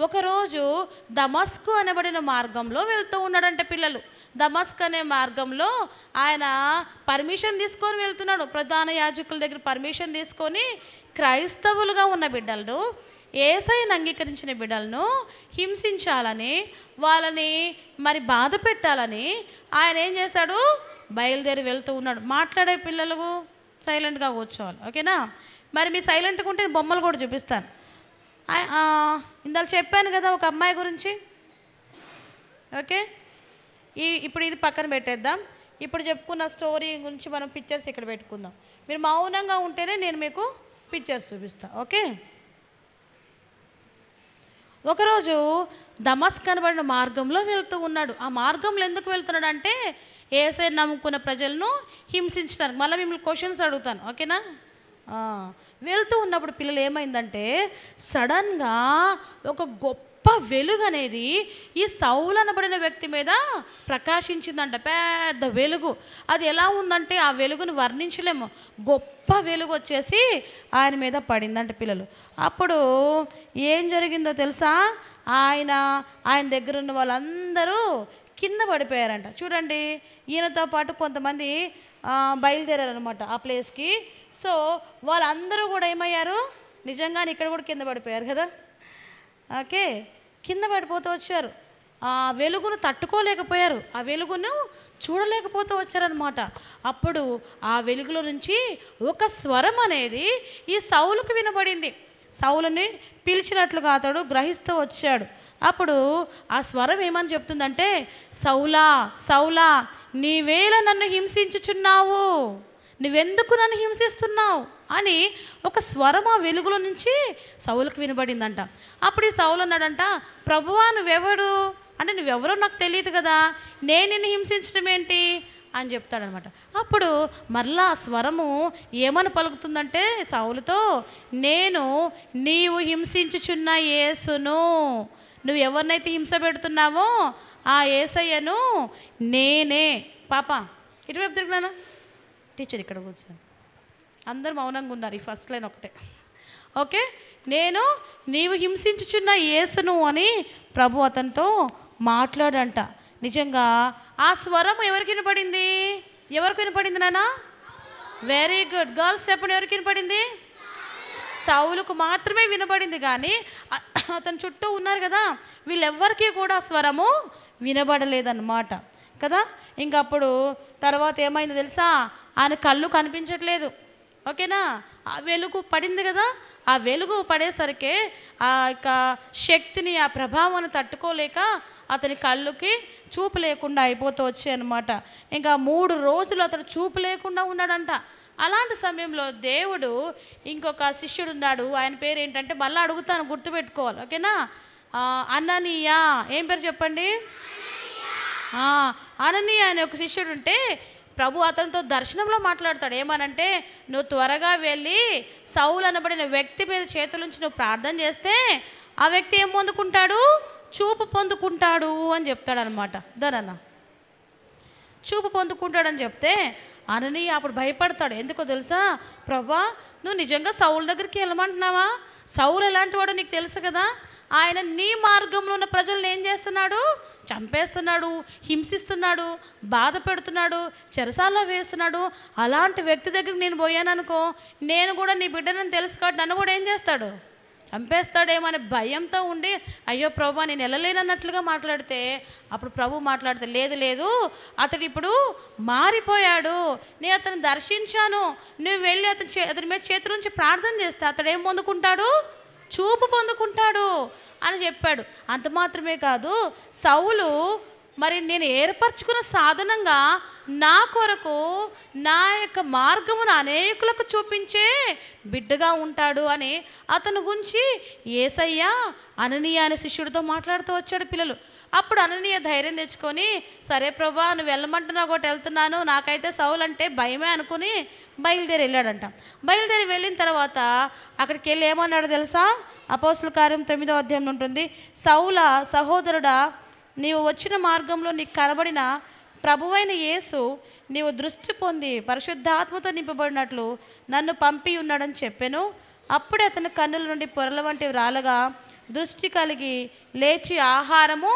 ఒకరోజు దమస్కు అనబడిన మార్గంలో వెళ్తూ ఉన్నాడంటే పిల్లలు. దమస్క్ అనే మార్గంలో ఆయన పర్మిషన్ తీసుకొని వెళ్తున్నాడు. ప్రధాన యాజకుల దగ్గర పర్మిషన్ తీసుకొని క్రైస్తవులుగా ఉన్న బిడ్డలను, యేసయ్యను అంగీకరించిన బిడ్డలను హింసించాలని, వాళ్ళని మరి బాధ పెట్టాలని ఆయన ఏం చేశాడు? బయలుదేరి వెళ్తూ ఉన్నాడు. మాట్లాడే పిల్లలకు సైలెంట్గా కూర్చోవాలి, ఓకేనా? మరి మీరు సైలెంట్గా ఉంటే బొమ్మలు కూడా చూపిస్తాను. ఇందాక చెప్పాను కదా ఒక అమ్మాయి గురించి, ఓకే? ఇప్పుడు ఇది పక్కన పెట్టేద్దాం. ఇప్పుడు చెప్పుకున్న స్టోరీ గురించి మనం పిక్చర్స్ ఇక్కడ పెట్టుకుందాం. మీరు మౌనంగా ఉంటేనే నేను మీకు పిక్చర్స్ చూపిస్తాను, ఓకే? ఒకరోజు దమస్క్ అనబడిన మార్గంలో వెళ్తూ ఉన్నాడు. ఆ మార్గంలో ఎందుకు వెళ్తున్నాడు అంటే యేసయ్యను నమ్ముకున్న ప్రజలను హింసించడానికి. మళ్ళీ మిమ్మల్ని క్వశ్చన్స్ అడుగుతాను, ఓకేనా? వెళ్తూ ఉన్నప్పుడు పిల్లలు ఏమైందంటే సడన్గా ఒక గొప్ప వెలుగు అనేది ఈ సౌలు అనబడిన వ్యక్తి మీద ప్రకాశించిందంట. పెద్ద వెలుగు. అది ఎలా ఉందంటే ఆ వెలుగును వర్ణించలేము. గొప్ప వెలుగు వచ్చేసి ఆయన మీద పడిందంట పిల్లలు. అప్పుడు ఏం జరిగిందో తెలుసా? ఆయన దగ్గర ఉన్న వాళ్ళందరూ కింద పడిపోయారంట. చూడండి, ఈయనతో పాటు కొంతమంది బయలుదేరారనమాట ఆ ప్లేస్కి. సో వాళ్ళందరూ కూడా ఏమయ్యారు? నిజంగానే ఇక్కడ కూడా కింద పడిపోయారు కదా, ఓకే? కింద పడిపోతూ వచ్చారు. ఆ వెలుగును తట్టుకోలేకపోయారు, ఆ వెలుగును చూడలేకపోతూ వచ్చారనమాట. అప్పుడు ఆ వెలుగులో నుంచి ఒక స్వరం అనేది ఈ సౌలుకు వినబడింది. సౌలుని పిలిచినట్లుగా అతడు గ్రహిస్తూ వచ్చాడు. అప్పుడు ఆ స్వరం ఏమని చెప్తుందంటే, సౌలా సౌలా, నీవేళ నన్ను హింసించుచున్నావు, నువ్వెందుకు నన్ను హింసిస్తున్నావు అని ఒక స్వరం ఆ వెలుగులో నుంచి సౌలుకు వినబడిందంట. అప్పుడు ఈ సౌలు అన్నాడంట, ప్రభువా నువ్వెవడు అంటే, నువ్వెవరో నాకు తెలియదు కదా, నేను నిన్ను హింసించడం ఏంటి అని చెప్తాడనమాట. అప్పుడు మరలా ఆ స్వరము ఏమని పలుకుతుందంటే సౌలుతో, నేను నీవు హింసించుచున్న యేసును, నువ్వు ఎవరినైతే హింస పెడుతున్నావో ఆ యేసయ్యను నేనే. పాప ఇటువైపు తిరుగునా, టీచర్ ఇక్కడ కూర్చొని, అందరు మౌనంగా ఉన్నారు, ఈ ఫస్ట్ లైన్ ఒకటే. ఓకే, నేను నీవు హింసించుచున్న యేసును అని ప్రభు అతనితో మాట్లాడంట. నిజంగా ఆ స్వరం ఎవరికి వినపడింది? ఎవరికి వినపడింది నాన్న? వెరీ గుడ్ గర్ల్స్, చెప్పండి, ఎవరికి వినపడింది? సౌలుకు మాత్రమే వినపడింది, కానీ అతని చుట్టూ ఉన్నారు కదా వీళ్ళెవ్వరికీ కూడా స్వరము వినబడలేదన్నమాట కదా. ఇంకప్పుడు తర్వాత ఏమైందో తెలుసా? ఆయన కళ్ళు కనిపించట్లేదు. ఓకేనా, ఆ వెలుగు పడింది కదా, ఆ వెలుగు పడేసరికి ఆ యొక్క శక్తిని, ఆ ప్రభావాన్ని తట్టుకోలేక అతని కళ్ళుకి చూపు లేకుండా అయిపోతూ వచ్చాయన్నమాట. ఇంకా 3 రోజులు అతను చూపు లేకుండా ఉన్నాడంట. అలాంటి సమయంలో దేవుడు ఇంకొక శిష్యుడు ఉన్నాడు, ఆయన పేరు ఏంటంటే మళ్ళీ అడుగుతాను, గుర్తుపెట్టుకోవాలి. ఓకేనా, అననీయా. ఏం పేరు చెప్పండి? అననీయా అనే ఒక శిష్యుడు ఉంటే ప్రభు అతనితో దర్శనంలో మాట్లాడతాడు. ఏమనంటే, నువ్వు త్వరగా వెళ్ళి సౌలు అనబడిన వ్యక్తి మీద చేతులుంచి నువ్వు ప్రార్థన చేస్తే ఆ వ్యక్తి ఏం పొందుకుంటాడు? చూపు పొందుకుంటాడు అని చెప్తాడనమాట. దనన్న చూపు పొందుకుంటాడని చెప్తే అననీయ అప్పుడు భయపడతాడు. ఎందుకో తెలుసా? ప్రభా, నువ్వు నిజంగా సౌలు దగ్గరికి వెళ్ళమంటున్నావా? సౌలు ఎలాంటి వాడో నీకు తెలుసు కదా, ఆయన నీ మార్గంలో ఉన్న ప్రజలను ఏం చేస్తున్నాడు? చంపేస్తున్నాడు, హింసిస్తున్నాడు, బాధ పెడుతున్నాడు, చెరసాల్లో వేస్తున్నాడు. అలాంటి వ్యక్తి దగ్గరికి నేను పోయాను అనుకో, నేను కూడా నీ బిడ్డనని తెలుసు కాబట్టి నన్ను కూడా ఏం చేస్తాడు? చంపేస్తాడేమో అనే భయంతో ఉండి, అయ్యో ప్రభు నేను వెళ్ళలేనన్నట్లుగా మాట్లాడితే, అప్పుడు ప్రభు మాట్లాడితే, లేదు లేదు, అతడు ఇప్పుడు మారిపోయాడు, నేను అతను దర్శించాను, నువ్వు వెళ్ళి అతని మీద చేతుల నుంచి ప్రార్థన చేస్తే అతడు ఏం పొందుకుంటాడు? చూపు పొందుకుంటాడు అని చెప్పాడు. అంత మాత్రమే కాదు, సౌలు మరి నేను ఏర్పరచుకున్న సాధనంగా నా కొరకు నా యొక్క మార్గమును అనేకులకు చూపించే బిడ్డగా ఉంటాడు అని అతని గురించి యేసయ్య అననీయ అనే శిష్యుడితో మాట్లాడుతూ వచ్చాడు పిల్లలు. అప్పుడు అననీయ ధైర్యం తెచ్చుకొని, సరే ప్రభా నువ్వు వెళ్ళమంటున్నావు ఒకటి వెళ్తున్నాను, నాకైతే సౌలు అంటే భయమే అనుకుని బయలుదేరి వెళ్ళాడంట. బయలుదేరి వెళ్ళిన తర్వాత అక్కడికి వెళ్ళి ఏమన్నాడు తెలుసా? అపోస్తుల కార్యం 9వ అధ్యాయం ఉంటుంది, సౌల సహోదరుడా, నీవు వచ్చిన మార్గంలో నీకు కనబడిన ప్రభువైన యేసు నీవు దృష్టి పొంది పరిశుద్ధాత్మతో నింపబడినట్లు నన్ను పంపి ఉన్నాడని చెప్పాను. అప్పుడే అతని కన్నుల నుండి పొరల వంటివి రాలగా దృష్టి కలిగి లేచి ఆహారము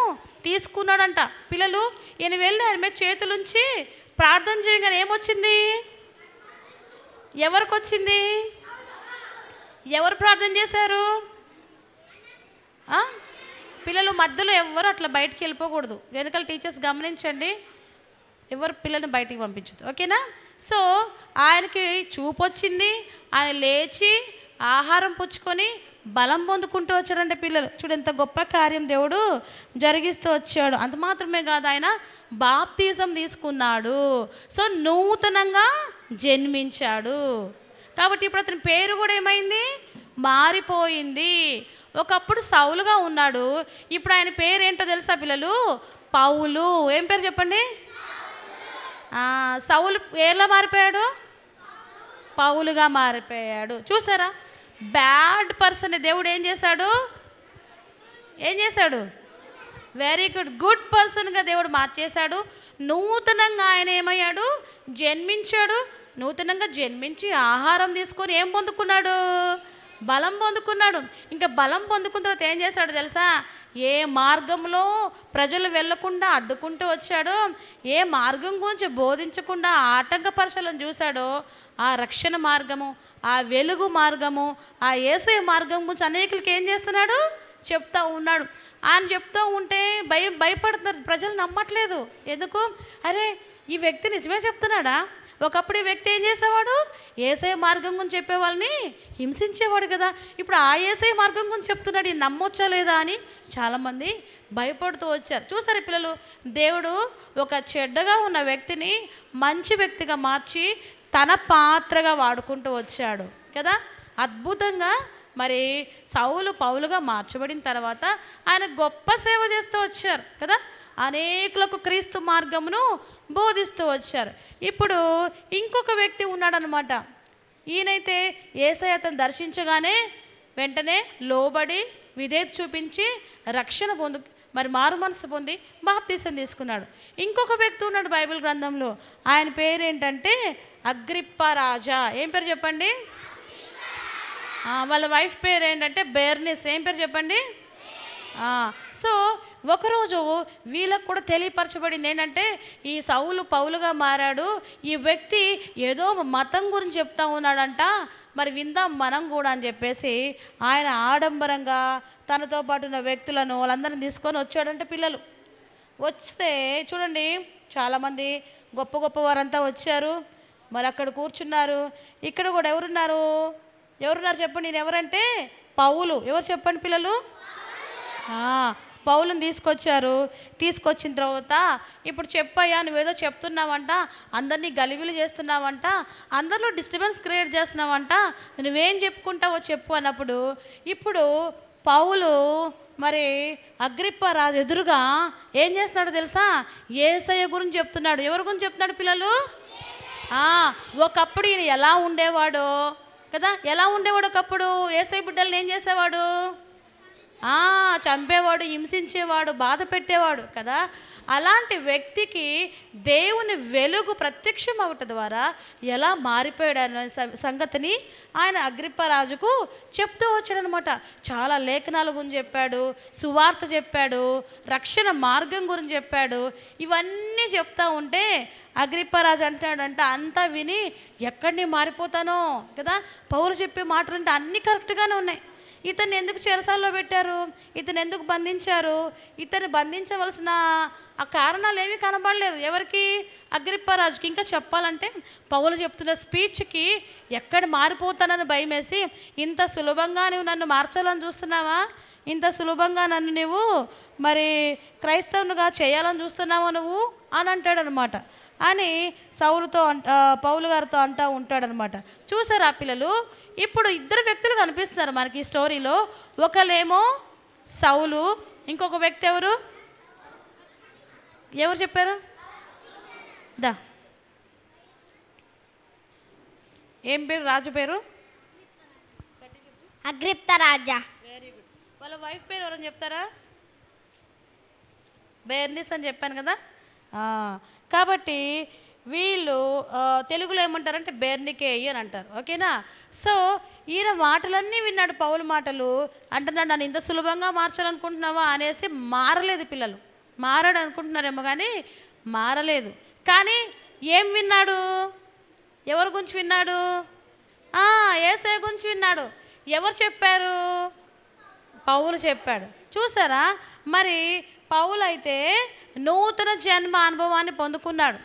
తీసుకున్నాడంట. పిల్లలు, ఈయన వెళ్ళి ఆయన మీద చేతులుంచి ప్రార్థన చేయగానే ఏమొచ్చింది? ఎవరికి వచ్చింది? ఎవరు ప్రార్థన చేశారు? పిల్లలు మధ్యలో ఎవరు అట్లా బయటికి వెళ్ళిపోకూడదు. వెనకాల టీచర్స్ గమనించండి, ఎవరు పిల్లల్ని బయటికి పంపించదు. ఓకేనా? సో ఆయనకి చూపు వచ్చింది, ఆయన లేచి ఆహారం పుచ్చుకొని బలం పొందుకుంటూ వచ్చాడంటే పిల్లలు చూడు ఎంత గొప్ప కార్యం దేవుడు జరిగిస్తూ వచ్చాడు. అంత మాత్రమే కాదు, ఆయన బాప్తిజం తీసుకున్నాడు. సో నూతనంగా జన్మించాడు. కాబట్టి ఇప్పుడు అతని పేరు కూడా ఏమైంది? మారిపోయింది. ఒకప్పుడు సౌలుగా ఉన్నాడు, ఇప్పుడు ఆయన పేరు ఏంటో తెలుసా పిల్లలు? పౌలు. ఏం పేరు చెప్పండి? సౌలు ఎలా మారిపోయాడు? పౌలుగా మారిపోయాడు. చూసారా? బ్యాడ్ పర్సన్ దేవుడు ఏం చేశాడు? వెరీ గుడ్, గుడ్ పర్సన్గా దేవుడు మార్చేశాడు. నూతనంగా ఆయన ఏమయ్యాడు? జన్మించాడు. నూతనంగా జన్మించి ఆహారం తీసుకొని ఏం పొందుకున్నాడు? బలం పొందుకున్నాడు. ఇంకా బలం పొందుకున్న తర్వాత ఏం చేశాడు తెలుసా? ఏ మార్గంలో ప్రజలు వెళ్లకుండా అడ్డుకుంటూ వచ్చాడో, ఏ మార్గం గురించి బోధించకుండా ఆటంకపరచాలని చూశాడో, ఆ రక్షణ మార్గము, ఆ వెలుగు మార్గము, ఆ యేసయ్య మార్గం గురించి అనేకులకి ఏం చేస్తున్నాడు? చెప్తా ఉన్నాడు. ఆయన చెప్తూ ఉంటే భయపడుతున్నారు, ప్రజలు నమ్మట్లేదు. ఎందుకు? అరే ఈ వ్యక్తి నిజమే చెప్తున్నాడా? ఒకప్పుడు ఈ వ్యక్తి ఏం చేసేవాడు? యేసయ్య మార్గం గురించి చెప్పే వాళ్ళని హింసించేవాడు కదా, ఇప్పుడు ఆ యేసయ్య మార్గం గురించి చెప్తున్నాడు, ఈ నమ్మొచ్చా లేదా అని చాలామంది భయపడుతూ వచ్చారు. చూసారు పిల్లలు, దేవుడు ఒక చెడ్డగా ఉన్న వ్యక్తిని మంచి వ్యక్తిగా మార్చి తన పాత్రగా వాడుకుంటూ వచ్చాడు కదా. అద్భుతంగా మరి సౌలు పౌలుగా మార్చబడిన తర్వాత ఆయన గొప్ప సేవ చేస్తూ వచ్చారు కదా. అనేకులకు క్రీస్తు మార్గమును బోధిస్తూ వచ్చారు. ఇప్పుడు ఇంకొక వ్యక్తి ఉన్నాడనమాట. ఈయనైతే యేసయ్య అతను దర్శించగానే వెంటనే లోబడి విధేయత చూపించి రక్షణ మరి మారు మనసు పొంది బాప్తీసం తీసుకున్నాడు. ఇంకొక వ్యక్తి ఉన్నాడు బైబిల్ గ్రంథంలో. ఆయన పేరు ఏంటంటే అగ్రిప్ప రాజా. ఏం పేరు చెప్పండి? వాళ్ళ వైఫ్ పేరు ఏంటంటే బెర్నిస్. ఏం పేరు చెప్పండి? సో ఒకరోజు వీళ్ళకు కూడా తెలియపరచబడింది ఏంటంటే ఈ సౌలు పౌలుగా మారాడు, ఈ వ్యక్తి ఏదో మతం గురించి చెప్తా ఉన్నాడంట, మరి విందాం మనం కూడా అని చెప్పేసి ఆయన ఆడంబరంగా తనతో పాటు ఉన్న వ్యక్తులను వాళ్ళందరినీ తీసుకొని వచ్చాడంటే పిల్లలు వస్తే చూడండి చాలామంది గొప్ప గొప్ప వారంతా వచ్చారు. మరి అక్కడ కూర్చున్నారు. ఇక్కడ కూడా ఎవరున్నారు చెప్పండి? నేను ఎవరంటే పౌలు. ఎవరు చెప్పండి పిల్లలు? పౌలుని తీసుకొచ్చారు. తీసుకొచ్చిన తర్వాత ఇప్పుడు చెప్పయ్యా, నువ్వేదో చెప్తున్నావంట, అందరినీ గలిబిలి చేస్తున్నావంట, అందరిలో డిస్టర్బెన్స్ క్రియేట్ చేస్తున్నావంట, నువ్వేం చెప్పుకుంటావో చెప్పు అన్నప్పుడు ఇప్పుడు పౌలు మరి అగ్రిప్ప రాజు ఎదురుగా ఏం చేస్తున్నాడో తెలుసా? యేసయ్య గురించి చెప్తున్నాడు. ఎవరి గురించి చెప్తున్నాడు పిల్లలు? ఒకప్పుడు ఈయన ఎలా ఉండేవాడో కదా, ఎలా ఉండేవాడు ఒకప్పుడు? యేసయ్య బిడ్డల్ని ఏం చేసేవాడు? చంపేవాడు, హింసించేవాడు, బాధ పెట్టేవాడు కదా. అలాంటి వ్యక్తికి దేవుని వెలుగు ప్రత్యక్షం అవటం ద్వారా ఎలా మారిపోయాడు అనే సంగతిని ఆయన అగ్రిప్ప రాజుకు చెప్తూ వచ్చాడనమాట. చాలా లేఖనాల గురించి చెప్పాడు, సువార్త చెప్పాడు, రక్షణ మార్గం గురించి చెప్పాడు. ఇవన్నీ చెప్తా ఉంటే అగ్రిప్ప రాజు అంటాడంట, అంతా విని ఎక్కడిని మారిపోతానో కదా. పౌలు చెప్పే మాటలు అంటే అన్నీ కరెక్ట్గానే ఉన్నాయి. ఇతన్ని ఎందుకు చెరసాల్లో పెట్టారు, ఇతను ఎందుకు బంధించారు, ఇతను బంధించవలసిన ఆ కారణాలు ఏమీ కనబడలేదు ఎవరికి? అగ్రిప్ప రాజుకి. ఇంకా చెప్పాలంటే పౌలు చెప్తున్న స్పీచ్కి ఎక్కడ మారిపోతానని భయమేసి, ఇంత సులభంగా నువ్వు నన్ను మార్చాలని చూస్తున్నావా, ఇంత సులభంగా నన్ను నువ్వు మరి క్రైస్తవునిగా చేయాలని చూస్తున్నావా నువ్వు అని అంటాడనమాట. అని పౌలు గారితో అంటూ ఉంటాడనమాట. చూసారా పిల్లలు? ఇప్పుడు ఇద్దరు వ్యక్తులు కనిపిస్తున్నారు మనకి ఈ స్టోరీలో. ఒకళ్ళేమో సౌలు, ఇంకొక వ్యక్తి ఎవరు చెప్పారు? ఏం పేరు రాజు పేరు? అగ్రిప్ప రాజా. Very good. వాళ్ళ వైఫ్ పేరు ఎవరని చెప్తారా? బెర్నిస్ అని చెప్పాను కదా. కాబట్టి వీళ్ళు తెలుగులో ఏమంటారంటే బెర్నికేయి అని అంటారు. ఓకేనా? సో ఈయన మాటలన్నీ విన్నాడు, పౌలు మాటలు. అంటున్నాడు, నన్ను ఇంత సులభంగా మార్చాలనుకుంటున్నావా అనేసి మారలేదు పిల్లలు. మారాడు అనుకుంటున్నారేమో కానీ మారలేదు. కానీ ఏం విన్నాడు? ఎవరి గురించి విన్నాడు? యేసయ్య గురించి విన్నాడు. ఎవరు చెప్పారు? పౌలు చెప్పాడు. చూసారా? మరి పౌలు అయితే నూతన జన్మ అనుభవాన్ని పొందుకున్నాడు.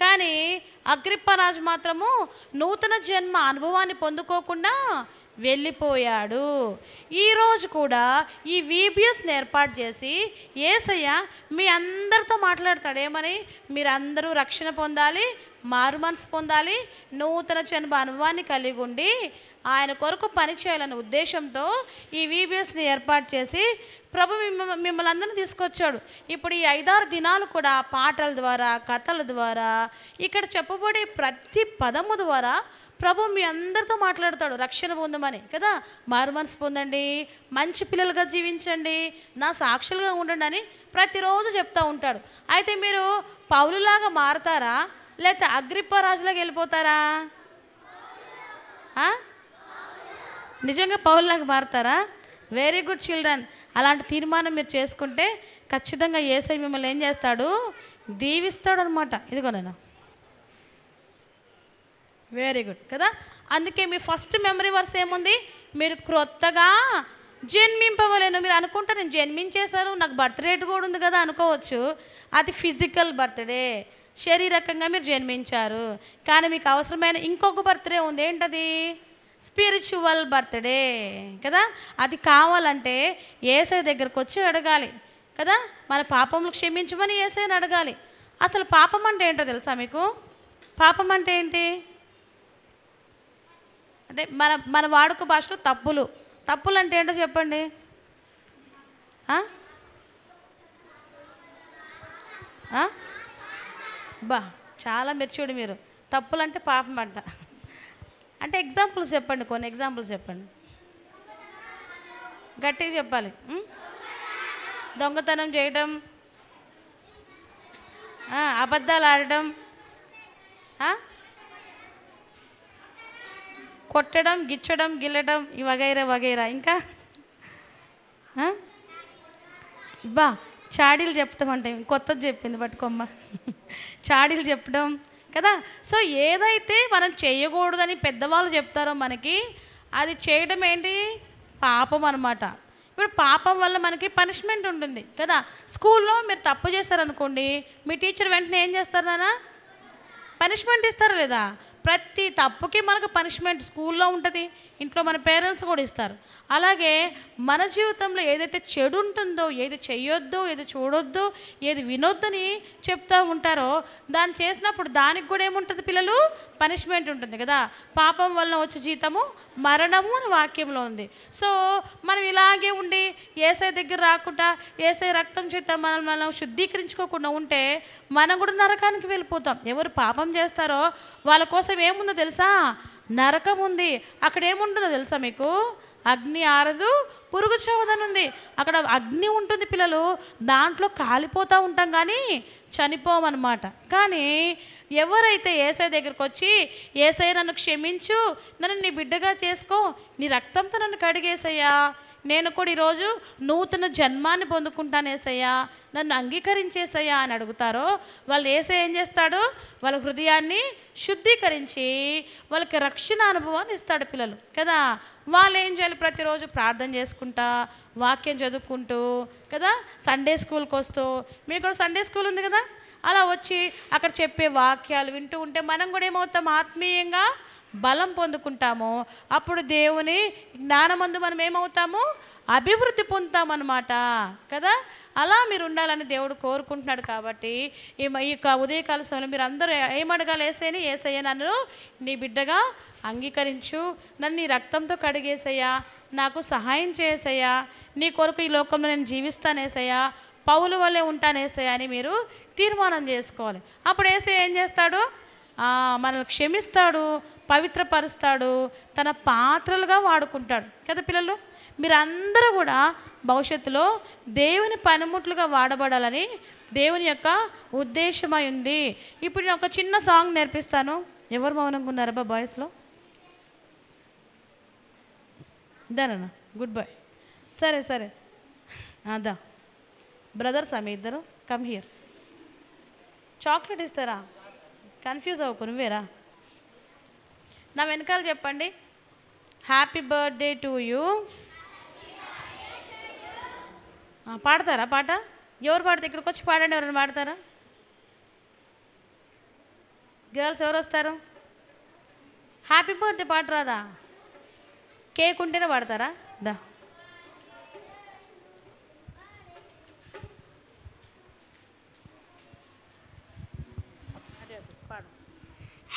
కానీ అగ్రిప్ప రాజు మాత్రము నూతన జన్మ అనుభవాన్ని పొందుకోకుండా వెళ్ళిపోయాడు. ఈరోజు కూడా ఈ VBSని ఏర్పాటు చేసి యేసయ్య మీ అందరితో మాట్లాడతాడు. ఏమని? మీరందరూ రక్షణ పొందాలి, మారు మనసు పొందాలి, నూతన జన్మ అనుభవాన్ని కలిగి ఉండి ఆయన కొరకు పని చేయాలనే ఉద్దేశంతో ఈ VBSని ఏర్పాటు చేసి ప్రభు మిమ్మల్ని అందరినీ తీసుకొచ్చాడు. ఇప్పుడు ఈ 5-6 దినాలు కూడా పాటల ద్వారా, కథల ద్వారా, ఇక్కడ చెప్పబడే ప్రతి పదము ద్వారా ప్రభు మీ అందరితో మాట్లాడతాడు. రక్షణ పొందమని కదా, మారు మనసు పొందండి, మంచి పిల్లలుగా జీవించండి, నా సాక్షులుగా ఉండండి అని ప్రతిరోజు చెప్తూ ఉంటాడు. అయితే మీరు పౌలులాగా మారతారా, లేకపోతే అగ్రిప్ప రాజులాగా వెళ్ళిపోతారా? నిజంగా పౌలులాగా మారతారా? Very good children. అలాంటి తీర్మానం మీరు చేసుకుంటే ఖచ్చితంగా యేసయ్య మిమ్మల్ని ఏం చేస్తాడు? దీవిస్తాడు అనమాట. ఇదిగో నేను వెరీ గుడ్ కదా. అందుకే మీ ఫస్ట్ మెమరీ వర్స్ ఏముంది? మీరు క్రొత్తగా జన్మింపవలేను. మీరు అనుకుంటారు నేను జన్మించేశాను, నాకు బర్త్డే కూడా ఉంది కదా అనుకోవచ్చు. అది ఫిజికల్ బర్త్డే, శారీరకంగా మీరు జన్మించారు. కానీ మీకు అవసరమైన ఇంకొక బర్త్డే ఉంది. ఏంటది? స్పిరిచువల్ బర్త్డే కదా. అది కావాలంటే యేసయ్య దగ్గరకు వచ్చి అడగాలి కదా. మన పాపములు క్షమించమని యేసయ్యని అడగాలి. అసలు పాపం అంటే ఏంటో తెలుసా మీకు? పాపం అంటే ఏంటి అంటే మన వాడుక భాషలో తప్పులు. తప్పులు అంటే ఏంటో చెప్పండి. ఆ? బా చాలా మెచ్యూర్డ్ మీరు. తప్పులంటే పాపం అంట. అంటే ఎగ్జాంపుల్స్ చెప్పండి, కొన్ని ఎగ్జాంపుల్స్ చెప్పండి, గట్టిగా చెప్పాలి. దొంగతనం చేయడం, అబద్ధాలు ఆడడం, కొట్టడం, గిచ్చడం, గిల్లడం, ఈ వగైరా వగైరా. ఇంకా బా చాడీలు చెప్పడం అంటే కొత్తది చెప్పింది పట్టుకోమ్మ. చాడీలు చెప్పడం కదా. సో ఏదైతే మనం చేయకూడదని పెద్దవాళ్ళు చెప్తారో మనకి, అది చేయడం ఏంటి? పాపం అన్నమాట. ఇప్పుడు పాపం వల్ల మనకి పనిష్మెంట్ ఉంటుంది కదా. స్కూల్లో మీరు తప్పు చేస్తారనుకోండి, మీ టీచర్ వెంటనే ఏం చేస్తారు నాన్న? పనిష్మెంట్ ఇస్తారా లేదా? ప్రతి తప్పుకి మనకు పనిష్మెంట్ స్కూల్లో ఉంటుంది, ఇంట్లో మన పేరెంట్స్ కూడా ఇస్తారు. అలాగే మన జీవితంలో ఏదైతే చెడు ఉంటుందో, ఏది చెయ్యొద్దో, ఏది చూడొద్దో, ఏది వినొద్దని చెప్తూ ఉంటారో, దాన్ని చేసినప్పుడు దానికి కూడా ఏముంటుంది పిల్లలు? పనిష్మెంట్ ఉంటుంది కదా. పాపం వలన వచ్చే జీతము మరణము అని వాక్యంలో ఉంది. సో మనం ఇలాగే ఉండి యేసయ్య దగ్గర రాకుండా, యేసయ్య రక్తం చేత మనం శుద్ధీకరించుకోకుండా ఉంటే మనం కూడా నరకానికి వెళ్ళిపోతాం. ఎవరు పాపం చేస్తారో వాళ్ళ కోసం ఏముందో తెలుసా? నరకం ఉంది. అక్కడ ఏముంటుందో తెలుసా మీకు? అగ్ని ఆరదు, పురుగు చావదని ఉంది. అక్కడ అగ్ని ఉంటుంది పిల్లలు, దాంట్లో కాలిపోతూ ఉంటాం కానీ చనిపోమన్నమాట. కానీ ఎవరైతే యేసయ్య దగ్గరికి వచ్చి, యేసయ్య నన్ను క్షమించు, నన్ను నీ బిడ్డగా చేసుకో, నీ రక్తంతో నన్ను కడిగేసయ్యా, నేను కూడా ఈరోజు నూతన జన్మాన్ని పొందుకుంటాను యేసయ్యా, నన్ను అంగీకరించేసయ్యా అని అడుగుతారో, వాళ్ళు యేసయ్య ఏం చేస్తాడు? వాళ్ళ హృదయాన్ని శుద్ధీకరించి వాళ్ళకి రక్షణ అనుభవాన్ని ఇస్తాడు పిల్లలు కదా. వాళ్ళు ఏం చేయాలి? ప్రతిరోజు ప్రార్థన చేసుకుంటా, వాక్యం చదువుకుంటూ కదా, సండే స్కూల్కి వస్తూ, మీకు కూడా సండే స్కూల్ ఉంది కదా, అలా వచ్చి అక్కడ చెప్పే వాక్యాలు వింటూ ఉంటే మనం కూడా ఏమవుతాం? ఆత్మీయంగా బలం పొందుకుంటాము. అప్పుడు దేవుని జ్ఞానమందు మనం ఏమవుతాము? అభివృద్ధి పొందుతామన్నమాట కదా. అలా మీరు ఉండాలని దేవుడు కోరుకుంటున్నాడు. కాబట్టి ఈ యొక్క ఉదయకాల సమయంలో మీరు అందరూ ఏమడగాలి? యేసయ్యని, యేసయ్య నన్ను నీ బిడ్డగా అంగీకరించు, నన్ను నీ రక్తంతో కడిగేసయ్యా, నాకు సహాయం చేసేసయ్యా, నీ కొరకు ఈ లోకంలో నేను జీవిస్తానేసయ్యా, పౌలు వల్లే ఉంటానేసయ్యా అని మీరు తీర్మానం చేసుకోవాలి. అప్పుడు యేసయ్య ఏం చేస్తాడు? మనల్ని క్షమిస్తాడు, పవిత్రపరుస్తాడు, తన పాత్రలుగా వాడుకుంటాడు కదా. పిల్లలు మీరందరూ కూడా భవిష్యత్తులో దేవుని పనిముట్లుగా వాడబడాలని దేవుని యొక్క ఉద్దేశమై ఉంది. ఇప్పుడు నేను ఒక చిన్న సాంగ్ నేర్పిస్తాను. ఎవరు మౌనంగా ఉన్నారబ్బా బాయ్స్లో? దానన్నా గుడ్ బాయ్. సరే సరే అదా బ్రదర్సా మీ ఇద్దరు? Come here. చాక్లెట్ ఇస్తారా? కన్ఫ్యూజ్ అవ్వకు, నువ్వేరా. నా వెనకాల చెప్పండి, హ్యాపీ బర్త్డే టు యూ. పాడతారా పాట? ఎవరు పాడతారు? ఇక్కడికి వచ్చి పాడండి. ఎవరైనా పాడతారా? గర్ల్స్ ఎవరు వస్తారు? హ్యాపీ బర్త్డే పాట రాదా? కేక్ ఉంటేనే పాడతారా? దా.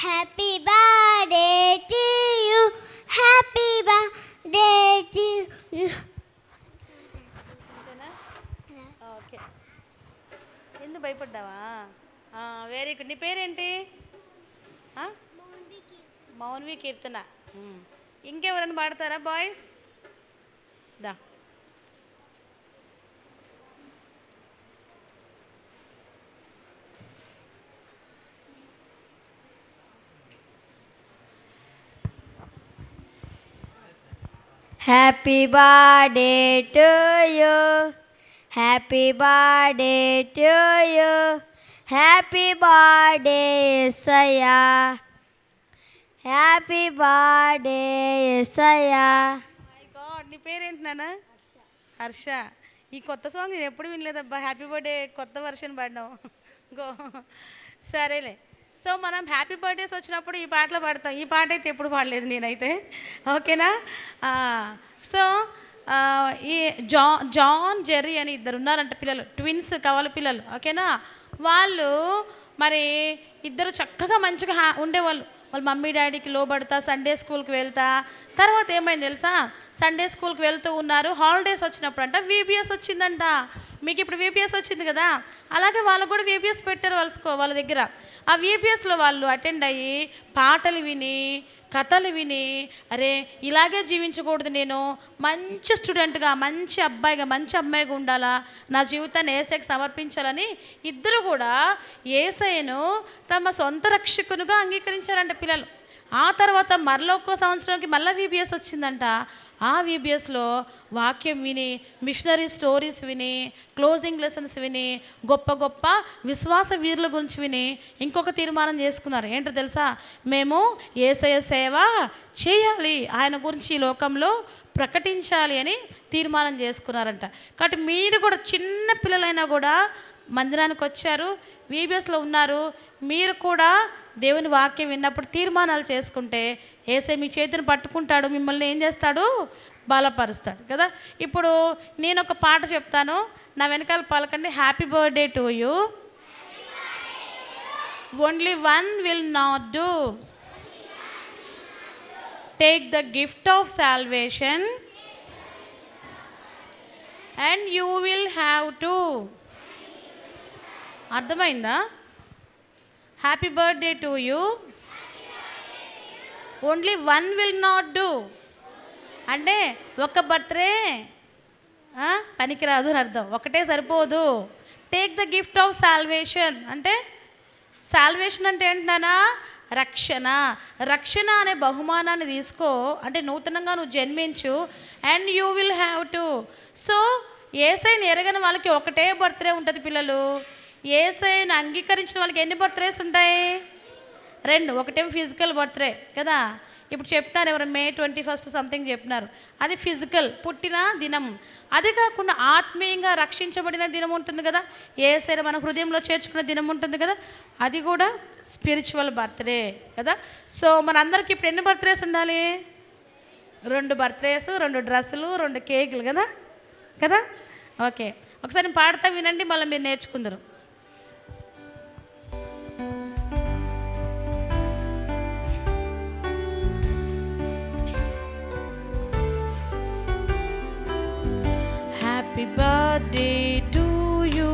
Happy birthday to you, happy birthday to you. Okay. ఎందుకు భయపడ్డావా? Very good. నీ పేరేంటి? మౌన్వి కీర్తన. ఇంకెవరైనా పాడతారా బాయ్స్? దా. Happy birthday to you, happy birthday to you, happy birthday యేసయ్యా, హ్యాపీ బర్త్డే యేసయ్యా. మై గాడ్, నీ పేరేంటి నాన్న? హర్ష. ఈ కొత్త సాంగ్ నేను ఎప్పుడు వినలేదబ్బా. హ్యాపీ బర్త్డే కొత్త వర్షన్ పాడినావు. గో. సరేలే. సో మనం హ్యాపీ బర్త్డేస్ వచ్చినప్పుడు ఈ పాటలు పాడతాం. ఈ పాట అయితే ఎప్పుడు పాడలేదు నేనైతే. ఓకేనా? సో ఈ జాన్ జెర్రీ అని ఇద్దరు ఉన్నారంట పిల్లలు, ట్విన్స్ కవల పిల్లలు. ఓకేనా? వాళ్ళు మరి ఇద్దరు చక్కగా మంచిగా ఉండేవాళ్ళు. వాళ్ళ మమ్మీ డాడీకి లోబడతా సండే స్కూల్కి వెళ్తా. తర్వాత ఏమైంది తెలుసా? సండే స్కూల్కి వెళ్తూ ఉన్నారు. హాలిడేస్ వచ్చినప్పుడు అంట VBS వచ్చిందంట. మీకు ఇప్పుడు VPS వచ్చింది కదా, అలాగే వాళ్ళకు కూడా VPS పెట్టారు వాళ్ళ దగ్గర. ఆ VPSలో వాళ్ళు అటెండ్ అయ్యి పాటలు విని కథలు విని, అరే ఇలాగే జీవించకూడదు, నేను మంచి స్టూడెంట్గా, మంచి అబ్బాయిగా, మంచి అమ్మాయిగా ఉండాలా, నా జీవితాన్ని యేసయ్యకి సమర్పించాలని ఇద్దరు కూడా యేసయ్యను తమ సొంత రక్షకునిగా అంగీకరించారంట పిల్లలు. ఆ తర్వాత మరలా ఒక్కో సంవత్సరానికి మళ్ళీ VBS వచ్చిందంట. ఆ VBSలో వాక్యం విని, మిషనరీ స్టోరీస్ విని, క్లోజింగ్ లెసన్స్ విని, గొప్ప గొప్ప విశ్వాస వీరుల గురించి విని ఇంకొక తీర్మానం చేసుకున్నారు. ఏంటో తెలుసా? మేము యేసయ్య సేవ చేయాలి, ఆయన గురించి ఈ లోకంలో ప్రకటించాలి అని తీర్మానం చేసుకున్నారంట. కాబట్టి మీరు కూడా చిన్న పిల్లలైనా కూడా మందిరానికి వచ్చారు, VBSలో ఉన్నారు, మీరు కూడా దేవుని వాక్యం విన్నప్పుడు తీర్మానాలు చేసుకుంటే యేసయ్య మీ చేతిని పట్టుకుంటాడు, మిమ్మల్ని ఏం చేస్తాడు? బలపరుస్తాడు కదా. ఇప్పుడు నేను ఒక పాట చెప్తాను, నా వెనకాల పలకండి. Happy birthday to you, only one will not do, take the gift of salvation and you will have to. అర్థమైందా? Happy birthday to you, only one will not do అంటే ఒక బర్త్డే పనికిరాదు అని అర్థం, ఒకటే సరిపోదు. Take the gift of salvation అంటే, salvation అంటే ఏంటన్నా? రక్షణ. రక్షణ అనే బహుమానాన్ని తీసుకో, అంటే నూతనంగా నువ్వు జన్మించు. And you will have to. So యేసయ్యని ఎరగని వాళ్ళకి ఒకటే బర్త్డే ఉంటుంది పిల్లలు. యేసయ్యని అంగీకరించిన వాళ్ళకి ఎన్ని బర్త్డేస్ ఉంటాయి? 2. ఒకటేమో ఫిజికల్ బర్త్డే కదా, ఇప్పుడు చెప్తున్నారు ఎవరు, May 21 సంథింగ్ చెప్పినారు, అది ఫిజికల్ పుట్టిన దినం. అది కాకుండా ఆత్మీయంగా రక్షించబడిన దినం ఉంటుంది కదా, యేసయ్యని మన హృదయంలో చేర్చుకున్న దినం ఉంటుంది కదా, అది కూడా స్పిరిచువల్ బర్త్డే కదా. సో మనందరికీ ఇప్పుడు ఎన్ని బర్త్డేస్ ఉండాలి? 2 బర్త్డేస్, 2 డ్రెస్సులు, 2 కేకులు కదా కదా. ఓకే, ఒకసారి పాడతా వినండి, మళ్ళీ మీరు నేర్చుకుందరు. Happy birthday to you,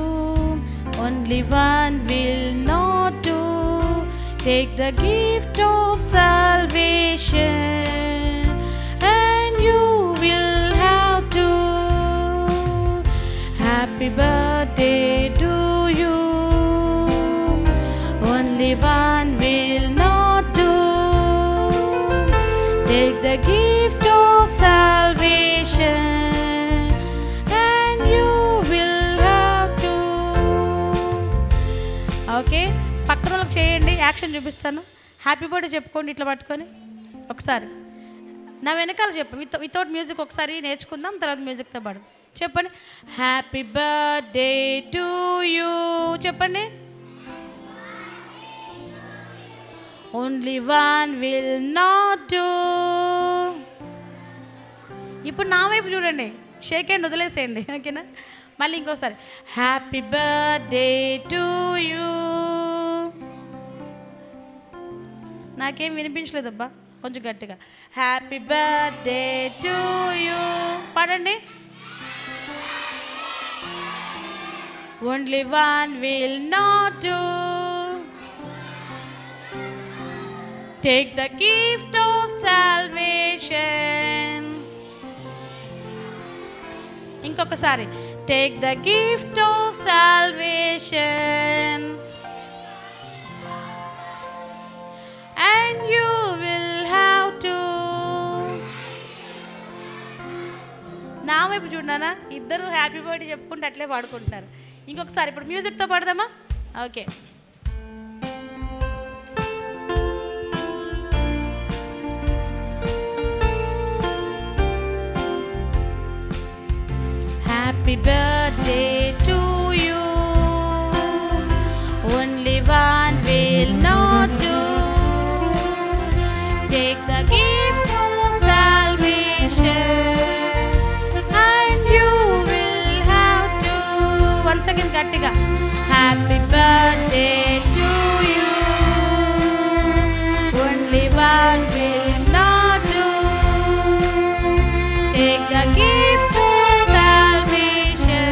only one will not do, take the gift of salvation and you will have to. Happy birthday to you, only one will not do, take the gift of salvation. Okay, పక్కన వాళ్ళకి చేయండి, action చూపిస్తాను. Happy birthday చెప్పుకోండి ఇట్లా పట్టుకొని ఒకసారి. నా వెనకాల చెప్పు, వితౌట్ మ్యూజిక్ ఒకసారి నేర్చుకుందాం, తర్వాత మ్యూజిక్తో పాడు. చెప్పండి, హ్యాపీ బర్త్డే టు యూ చెప్పండి. Only one will not do. ఇప్పుడు నా వైపు చూడండి, షేక్ హ్యాండ్ వదిలేసేయండి, ఓకేనా? మళ్ళీ ఇంకోసారి, హ్యాపీ బర్త్డే టు యూ. నాకేం వినిపించలేదబ్బా, కొంచెం గట్టిగా. హ్యాపీ బర్త్డే టు యూ పాడండి. Only one will not do, take the gift of salvation. ఇంకొకసారి, take the gift of salvation and you will have to. నా వైపు చూడనా, ఇద్దరు హ్యాపీ బర్త్డే చెప్పుకుంటే అట్లే పాడుకుంటున్నారు. ఇంకొకసారి ఇప్పుడు మ్యూజిక్తో పాడదామా? Okay. Happy birthday to you, only one will not do, take the gift of salvation and you will have to. Once again gattiga, happy birthday to you, only one will not do, take the gift of salvation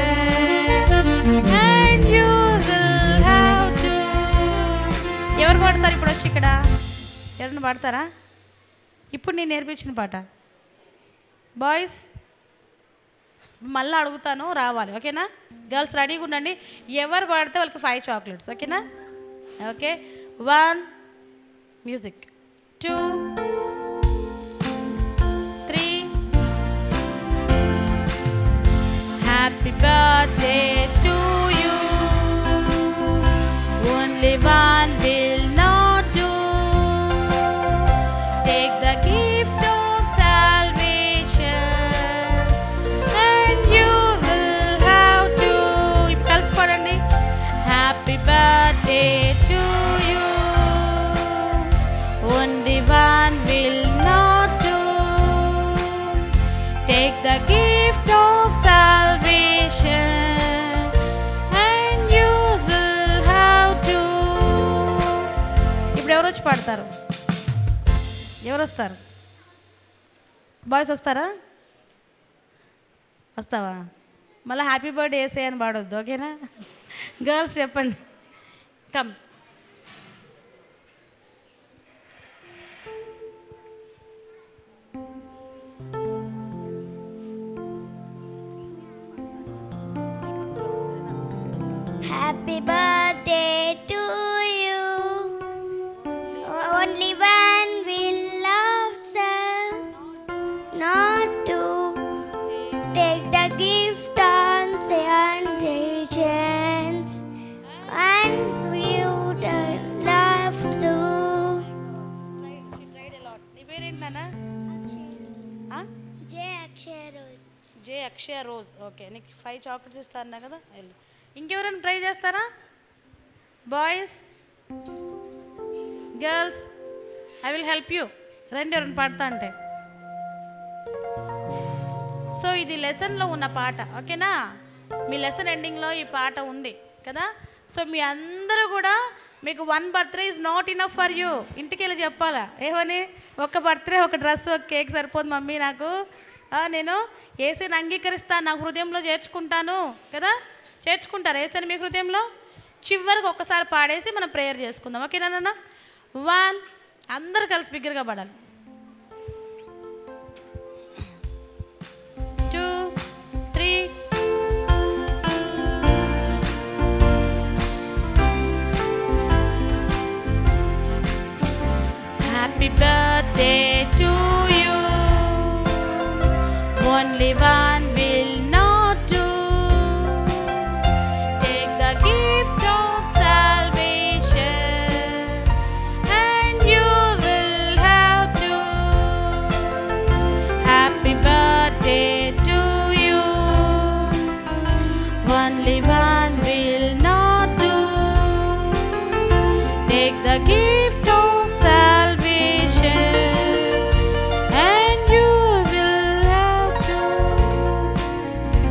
ఎవరైనా పాడతారా? ఇప్పుడు నేను నేర్పించిన పాట. Boys మళ్ళీ అడుగుతాను, రావాలి. ఓకేనా? గర్ల్స్ రెడీగా ఉండండి. ఎవరు పాడితే వాళ్ళకి 5 చాక్లెట్స్. ఓకేనా? Okay. 1 music, 2 3. Happy birthday to you, only one will not do, take the gift of salvation and you will have to. ఇప్పుడు కలిసి పాడండి. Happy birthday to you, only one will not do, take the gift of salvation and you will have to. ఇప్పుడు ఎవరు వచ్చి పాడతారు? ఎవరు వస్తారు? Boys వస్తారా? వస్తావా? మళ్ళీ హ్యాపీ బర్త్డే వేసే అని పాడొద్దు. ఓకేనా? గర్ల్స్ చెప్పండి. Come. Happy birthday to you. Only one will love, sir. Not to take the gift on salvations, and you don't love to. నీ పేరేంటి నాన్న? J. Akshay Rose. జే అక్షయ రోజ్. ఓకే, నీకు 5 చాక్లెట్స్ ఇస్తాను కదా. వెళ్ళు. ఇంకెవరైనా ట్రై చేస్తారా? Boys, girls, I will help you. రండి, ఎవరైనా పాడతా అంటే. సో ఇది లెసన్లో ఉన్న పాట. ఓకేనా? మీ లెసన్ ఎండింగ్లో ఈ పాట ఉంది కదా. సో మీ అందరూ కూడా మీకు 1 birthday is not enough for you. ఇంటికి వెళ్ళి చెప్పాలా ఏమని? ఒక బర్త్డే, ఒక డ్రెస్, ఒక కేక్ సరిపోదు మమ్మీ నాకు. నేను ఏసీని అంగీకరిస్తాను, నా హృదయంలో చేర్చుకుంటాను కదా. చేర్చుకుంటారు ఏసీని మీ హృదయంలో? చివరికి ఒక్కసారి పాడేసి మనం ప్రేయర్ చేసుకుందాం. ఓకేనా నాన్న? 1, అందరు కలిసి బిగ్గరగా పాడాలి. 2, 3. Happy birthday to you, only one will not do, take the gift of salvation and you will have to. Happy birthday to you, only one will not do, take the gift of salvation and you will have to.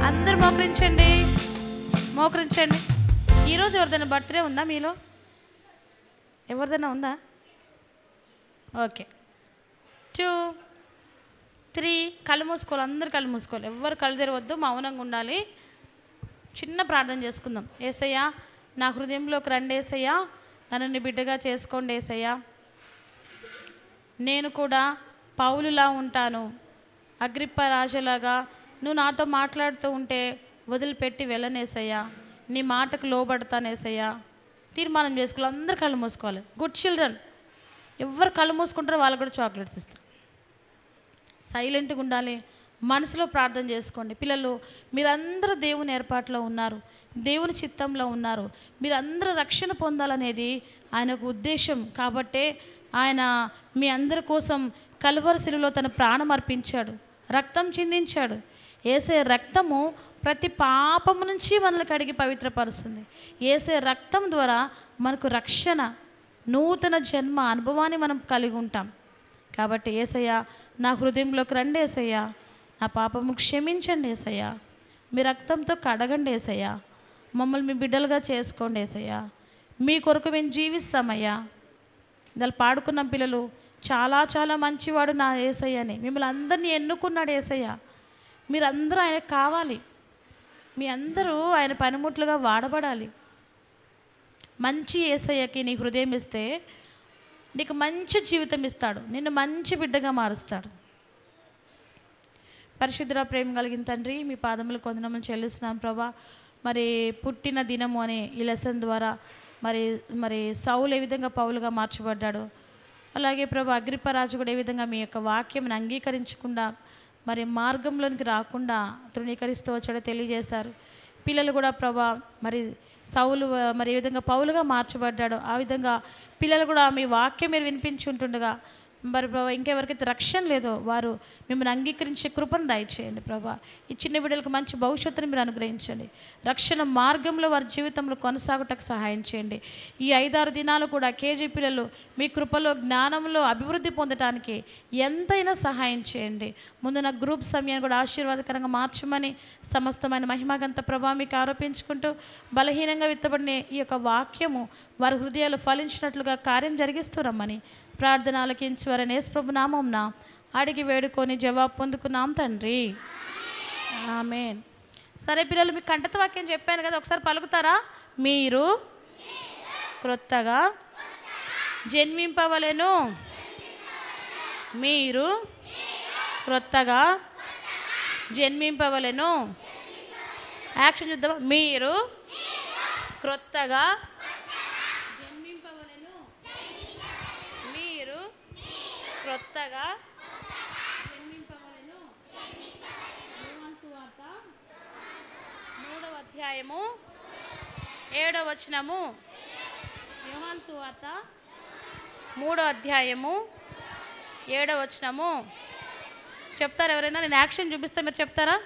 అందరూ మోకరించండి, మోకరించండి. ఈరోజు ఎవరిదైనా birthday ఉందా మీలో? ఎవరిదైనా ఉందా? Okay. 2, 3. కళ్ళు మూసుకోవాలి, అందరు కళ్ళు మూసుకోవాలి. ఎవరు కళ్ళు తెరవద్దు, మౌనంగా ఉండాలి. చిన్న ప్రార్థన చేసుకుందాం. యేసయ్యా, నా హృదయంలోకి రండి యేసయ్యా, నన్ను నీ బిడ్డగా చేసుకోండి యేసయ్యా. నేను కూడా పౌలులా ఉంటాను, అగ్రిప్ప రాజులాగా నువ్వు నాతో మాట్లాడుతూ ఉంటే వదిలిపెట్టి వెళ్ళనేసయ్యా, నీ మాటకు లోబడతానేసయ్యా. తీర్మానం చేసుకోవాలి. అందరు కళ్ళు మూసుకోవాలి. గుడ్ చిల్డ్రన్, ఎవరు కళ్ళు మూసుకుంటారో వాళ్ళకు కూడా చాక్లెట్స్ ఇస్తారు. సైలెంట్గా ఉండాలి, మనసులో ప్రార్థన చేసుకోండి. పిల్లలు, మీరందరూ దేవుని ఏర్పాటులో ఉన్నారు, దేవుని చిత్తంలో ఉన్నారు. మీరందరూ రక్షణ పొందాలనేది ఆయనకు ఉద్దేశం. కాబట్టే ఆయన మీ అందరి కోసం కల్వరి శిలువలో తన ప్రాణం అర్పించాడు, రక్తం చిందించాడు. యేసే రక్తము ప్రతి పాపము నుంచి మనల్ని కడిగి పవిత్రపరుస్తుంది. యేసే రక్తం ద్వారా మనకు రక్షణ, నూతన జన్మ అనుభవాన్ని మనం కలిగి ఉంటాం. కాబట్టి యేసయ్య, నా హృదయంలోకి రండి యేసయ్య, నా పాపము క్షమించండి యేసయ్య, మీ రక్తంతో కడగండి యేసయ్య, మమ్మల్ని మీ బిడ్డలుగా చేసుకోండి యేసయ్య, మీ కొరకు మేము జీవిస్తామయ్యా. ఇందులో పాడుకున్న పిల్లలు, చాలా చాలా మంచివాడు నా యేసయ్య అని మిమ్మల్ని అందరినీ ఎన్నుకున్నాడు యేసయ్య. మీరందరూ ఆయనకు కావాలి, మీ అందరూ ఆయన పనిముట్లుగా వాడబడాలి. మంచి యేసయ్యకి నీ హృదయం ఇస్తే నీకు మంచి జీవితం ఇస్తాడు, నిన్ను మంచి బిడ్డగా మారుస్తాడు. పరిశుద్ధ ప్రేమ కలిగిన తండ్రి, మీ పాదములు కొందనములు చెల్లిస్తున్నాం ప్రభా. మరి పుట్టిన దినము అనే ఈ లెసన్ ద్వారా మరి మరి సౌలు ఏ విధంగా పౌలుగా మార్చబడ్డాడు, అలాగే ప్రభా అగ్రిప్పరాజు కూడా ఏ విధంగా మీ యొక్క వాక్యం అంగీకరించకుండా మరి మార్గంలోనికి రాకుండా తృణీకరిస్తూ వచ్చాడో తెలియజేశారు. పిల్లలు కూడా ప్రభా మరి సౌలు మరి ఏ విధంగా పౌలుగా మార్చబడ్డాడో ఆ విధంగా పిల్లలు కూడా మీ వాక్యం మీరు వినిపించి ఉంటుండగా మరి ప్రభా ఇంకెవరికైతే రక్షణ లేదో వారు మిమ్మల్ని అంగీకరించే కృపను దయచేయండి ప్రభా. ఈ చిన్న బిడ్డలకు మంచి భవిష్యత్తును మీరు అనుగ్రహించండి. రక్షణ మార్గంలో వారి జీవితంలో కొనసాగుటకు సహాయం చేయండి. ఈ 5-6 దినాలు కూడా కేజీ పిల్లలు మీ కృపలో జ్ఞానంలో అభివృద్ధి పొందడానికి ఎంతైనా సహాయం చేయండి. ముందున్న గ్రూప్ సమయాన్ని కూడా ఆశీర్వాదకరంగా మార్చమని సమస్తమైన మహిమగంత ప్రభా మీకు ఆరోపించుకుంటూ బలహీనంగా విత్తబడిన ఈ యొక్క వాక్యము వారి హృదయాలు ఫలించినట్లుగా కార్యం జరిగిస్తురమ్మని ప్రార్థన ఆలకించువారని యేసు ప్రభు నామమున అడిగి వేడుకొని జవాబు పొందుకున్నాం తండ్రి, ఆమేన్. సరే పిల్లలు, మీకు కంటత వాక్యం చెప్పాను కదా, ఒకసారి పలుకుతారా? మీరు క్రొత్తగా జన్మింపవలెను. మీరు క్రొత్తగా జన్మింపవలెను. యాక్షన్ చూద్దామా? మీరు క్రొత్తగా జన్మింపవలెను. మీరు క్రొత్తగా జన్మింపవలెను. యోహాను సువార్త 3వ అధ్యాయము 7వ వచనము. యోహాను సువార్త 3వ అధ్యాయము 7వ వచనము. చెప్తారా ఎవరైనా? నేను యాక్షన్ చూపిస్తా, మీరు చెప్తారా?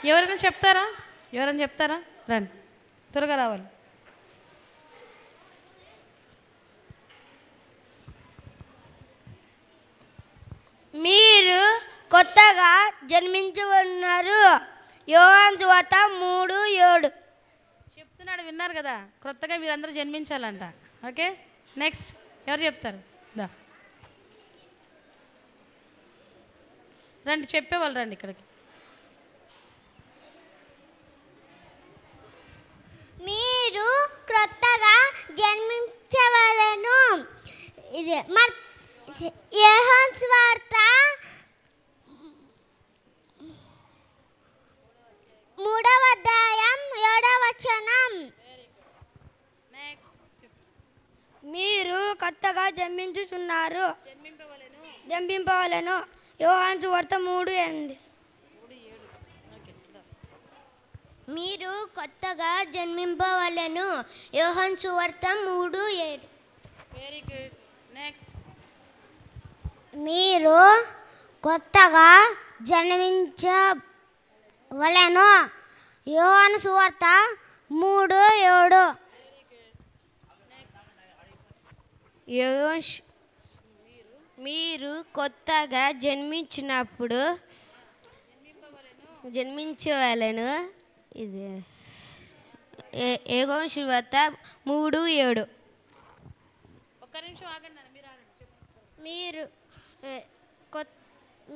ఎవరైనా చెప్తారా? ఎవరైనా చెప్తారా? రండి, త్వరగా రావాలి. మీరు కొత్తగా జన్మించబడినారు. యోహాను సువార్త 3:7. చెప్తున్నాడు, విన్నారు కదా? క్రొత్తగా మీరందరూ జన్మించాలంట. ఓకే, నెక్స్ట్ ఎవరు చెప్తారు? దా రండి, చెప్పేవాళ్ళు రండి ఇక్కడికి. మీరు క్రొత్తగా జన్మించవలెను. ఇది యోహాను సువార్త 3వ అధ్యాయం 7వ వచనం. మీరు కొత్తగా జన్మించుచున్నారు. జన్మింపవలెను. యోహాను సువార్త 3:8. మీరు కొత్తగా జన్మింపవలెను. యోహాను సువార్త 3:7. Very good, next. మీరు కొత్తగా జన్మించవలెను. యోహాను సువార్త 3:7. మీరు కొత్తగా జన్మించవలెను. ఇది యోహాను సువార్త 3:7. ఒక్క నిమిషం ఆగండి నాన్న, మీరు ఆగండి.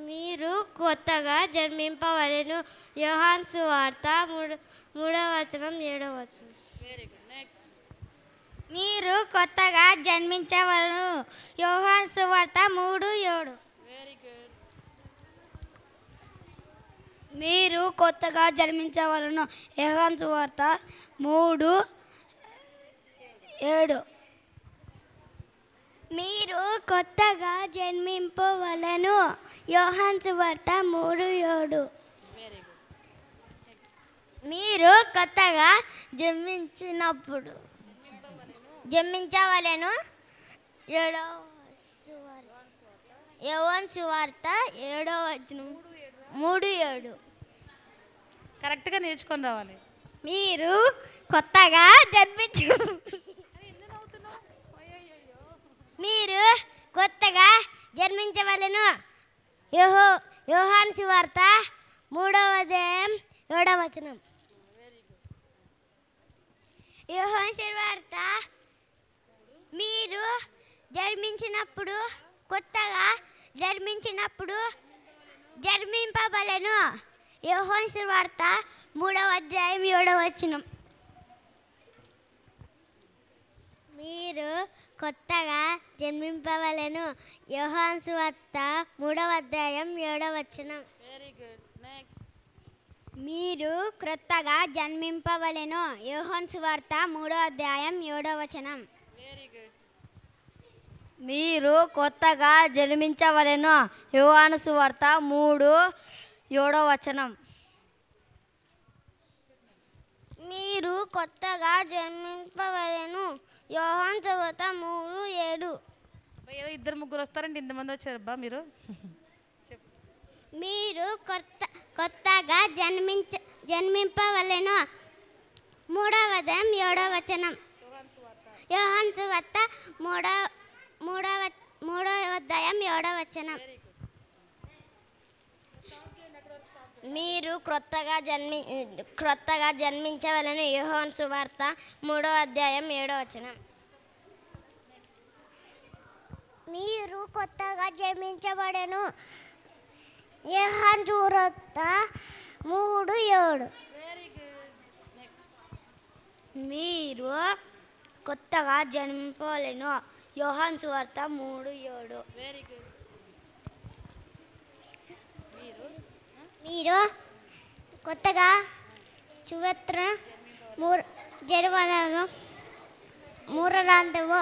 మీరు కొత్తగా జన్మింపవలెను. యోహాను సువార్త 3వ వచనం 7వ వచనం. Very good, next. మీరు కొత్తగా జన్మించవలెను. యోహాను సువార్త 3:7. Very good. మీరు కొత్తగా జన్మించవలెను. యోహాను సువార్త 3:7. మీరు కొత్తగా జన్మింపవలెను. యోహాను సువార్త 3:7. Very good. మీరు కొత్తగా జన్మించవలెను. యోహాను సువార్త 7వ వచనం 3:7. కరెక్ట్గా నేర్చుకొని రావాలి. మీరు కొత్తగా మీరు కొత్తగా జన్మించవలెను. యోహాను సువార్త 3వ అధ్యాయం 7వ వచనం. వెరీ యోహాను సువార్త మీరు జన్మించినప్పుడు కొత్తగా జన్మింపవలెను. యోహాను సువార్త 3వ అధ్యాయం 7వ వచనం. మీరు కొత్తగా జన్మింపవలెను. యోహాను సువార్త 3వ అధ్యాయం 7వ వచనం. Very good. నెక్స్ట్. మీరు క్రొత్తగా జన్మింపవలెను. యోహాను సువార్త 3వ అధ్యాయం 7వ వచనం. Very good. మీరు కొత్తగా జన్మించవలెను. యోహాను సువార్త 3:7 వచనం. మీరు కొత్తగా జన్మింపవలెను. యోహాను సువార్త 3:7. ఏదో 2-3 వస్తారంటే ఇంతమంది వచ్చారబ్బా మీరు. మీరు కొత్తగా జన్మింపవలెను. 3వ అధ్యాయం 7వ వచనం. యోహాను సువార్త 3వ అధ్యాయం 7వ వచనం. మీరు క్రొత్తగా జన్మించవలెను. యోహాను సువార్త 3వ అధ్యాయం 7వ వచనం. మీరు కొత్తగా జన్మించబడెను. యోహాను సువార్త 3:7. మీరు కొత్తగా జన్మింపవలెను. యోహాను సువార్త 3:7. Very good. మీరు కొత్తగా సువార్త జరవలను. మూరరాంతము.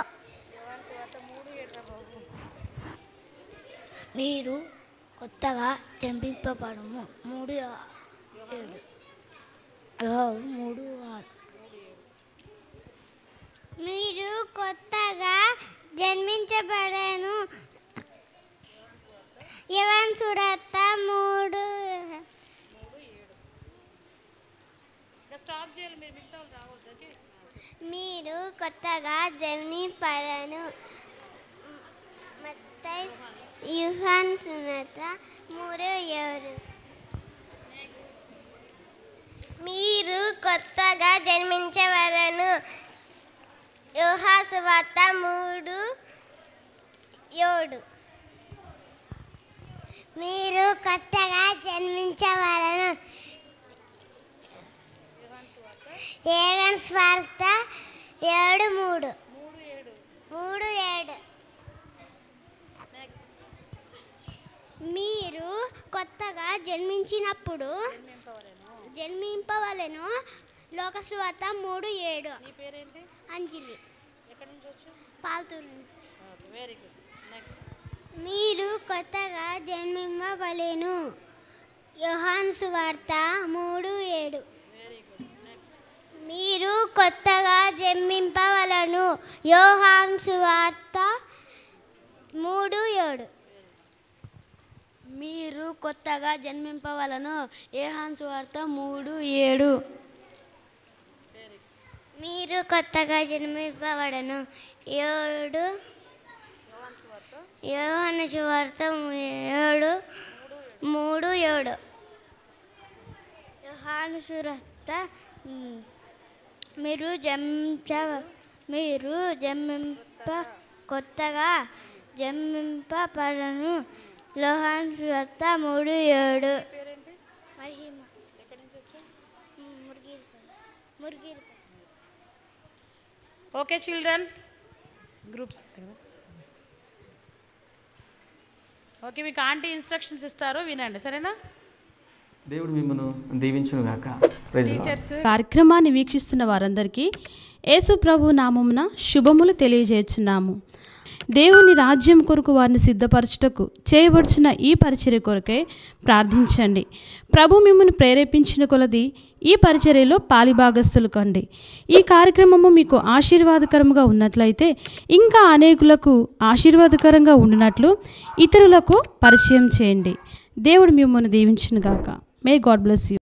మీరు కొత్తగా జన్మింపబడము. 3:7. 3:6. మీరు కొత్తగా జన్మించబడను. యోహాను సువార్త 3. స్టాప్ చేయాలి మీరు, మిగతా వాళ్ళు రావద్దు. ఓకే. మీరు కొత్తగా జన్మింపడను. మత్తయి యోహాను సువార్త 3:7. మీరు కొత్తగా జన్మించవలెను. యోహాను సువార్త 3:7. మీరు కొత్తగా జన్మించవలెను. యోహాను సువార్త 7:3. 3:7. మీరు కొత్తగా జన్మింపవలెను. లోక సువార్త 3:7. నీ పేరేంటి? అంజలి. ఎక్కడి నుంచి వచ్చావు? పాల్తూరు. Very good. నెక్స్ట్. మీరు కొత్తగా జన్మింపవలెను. యోహాను సువార్త 3:7. Very good. నెక్స్ట్. మీరు కొత్తగా జన్మింపవలెను. యోహాను సువార్త 3:7. మీరు కొత్తగా జన్మింపవలను. యోహాను సువార్త 3:7. మీరు కొత్తగా జన్మింపబడను. 7. యోహాను సువార్త 3:7. యోహాను సువార్త మీరు కొత్తగా జన్మింపబడను. యోహాను సువార్త 3:7. మహిమ. మురిగిరి. Okay children, groups. ఓకే, మీకు ఆంటీ ఇన్స్ట్రక్షన్స్ ఇస్తారు, వినండి. సరేనా? దేవుడు మిమ్మల్ని దీవించును గాక. Praise the lord. కార్యక్రమాన్ని వీక్షిస్తున్న వారందరికీ యేసు ప్రభు నామమున శుభములు తెలియజేస్తున్నాము. దేవుని రాజ్యం కొరకు వారిని సిద్ధపరచుటకు చేయబడుచున్న ఈ పరిచర్య కొరకై ప్రార్థించండి. ప్రభు మిమ్మల్ని ప్రేరేపించిన కొలది ఈ పరిచర్యలో పాలిభాగస్తులు కండి. ఈ కార్యక్రమము మీకు ఆశీర్వాదకరంగా ఉన్నట్లయితే ఇంకా అనేకులకు ఆశీర్వాదకరంగా ఉండినట్లు ఇతరులకు పరిచయం చేయండి. దేవుడు మిమ్మల్ని దీవించును గాక. May God bless you.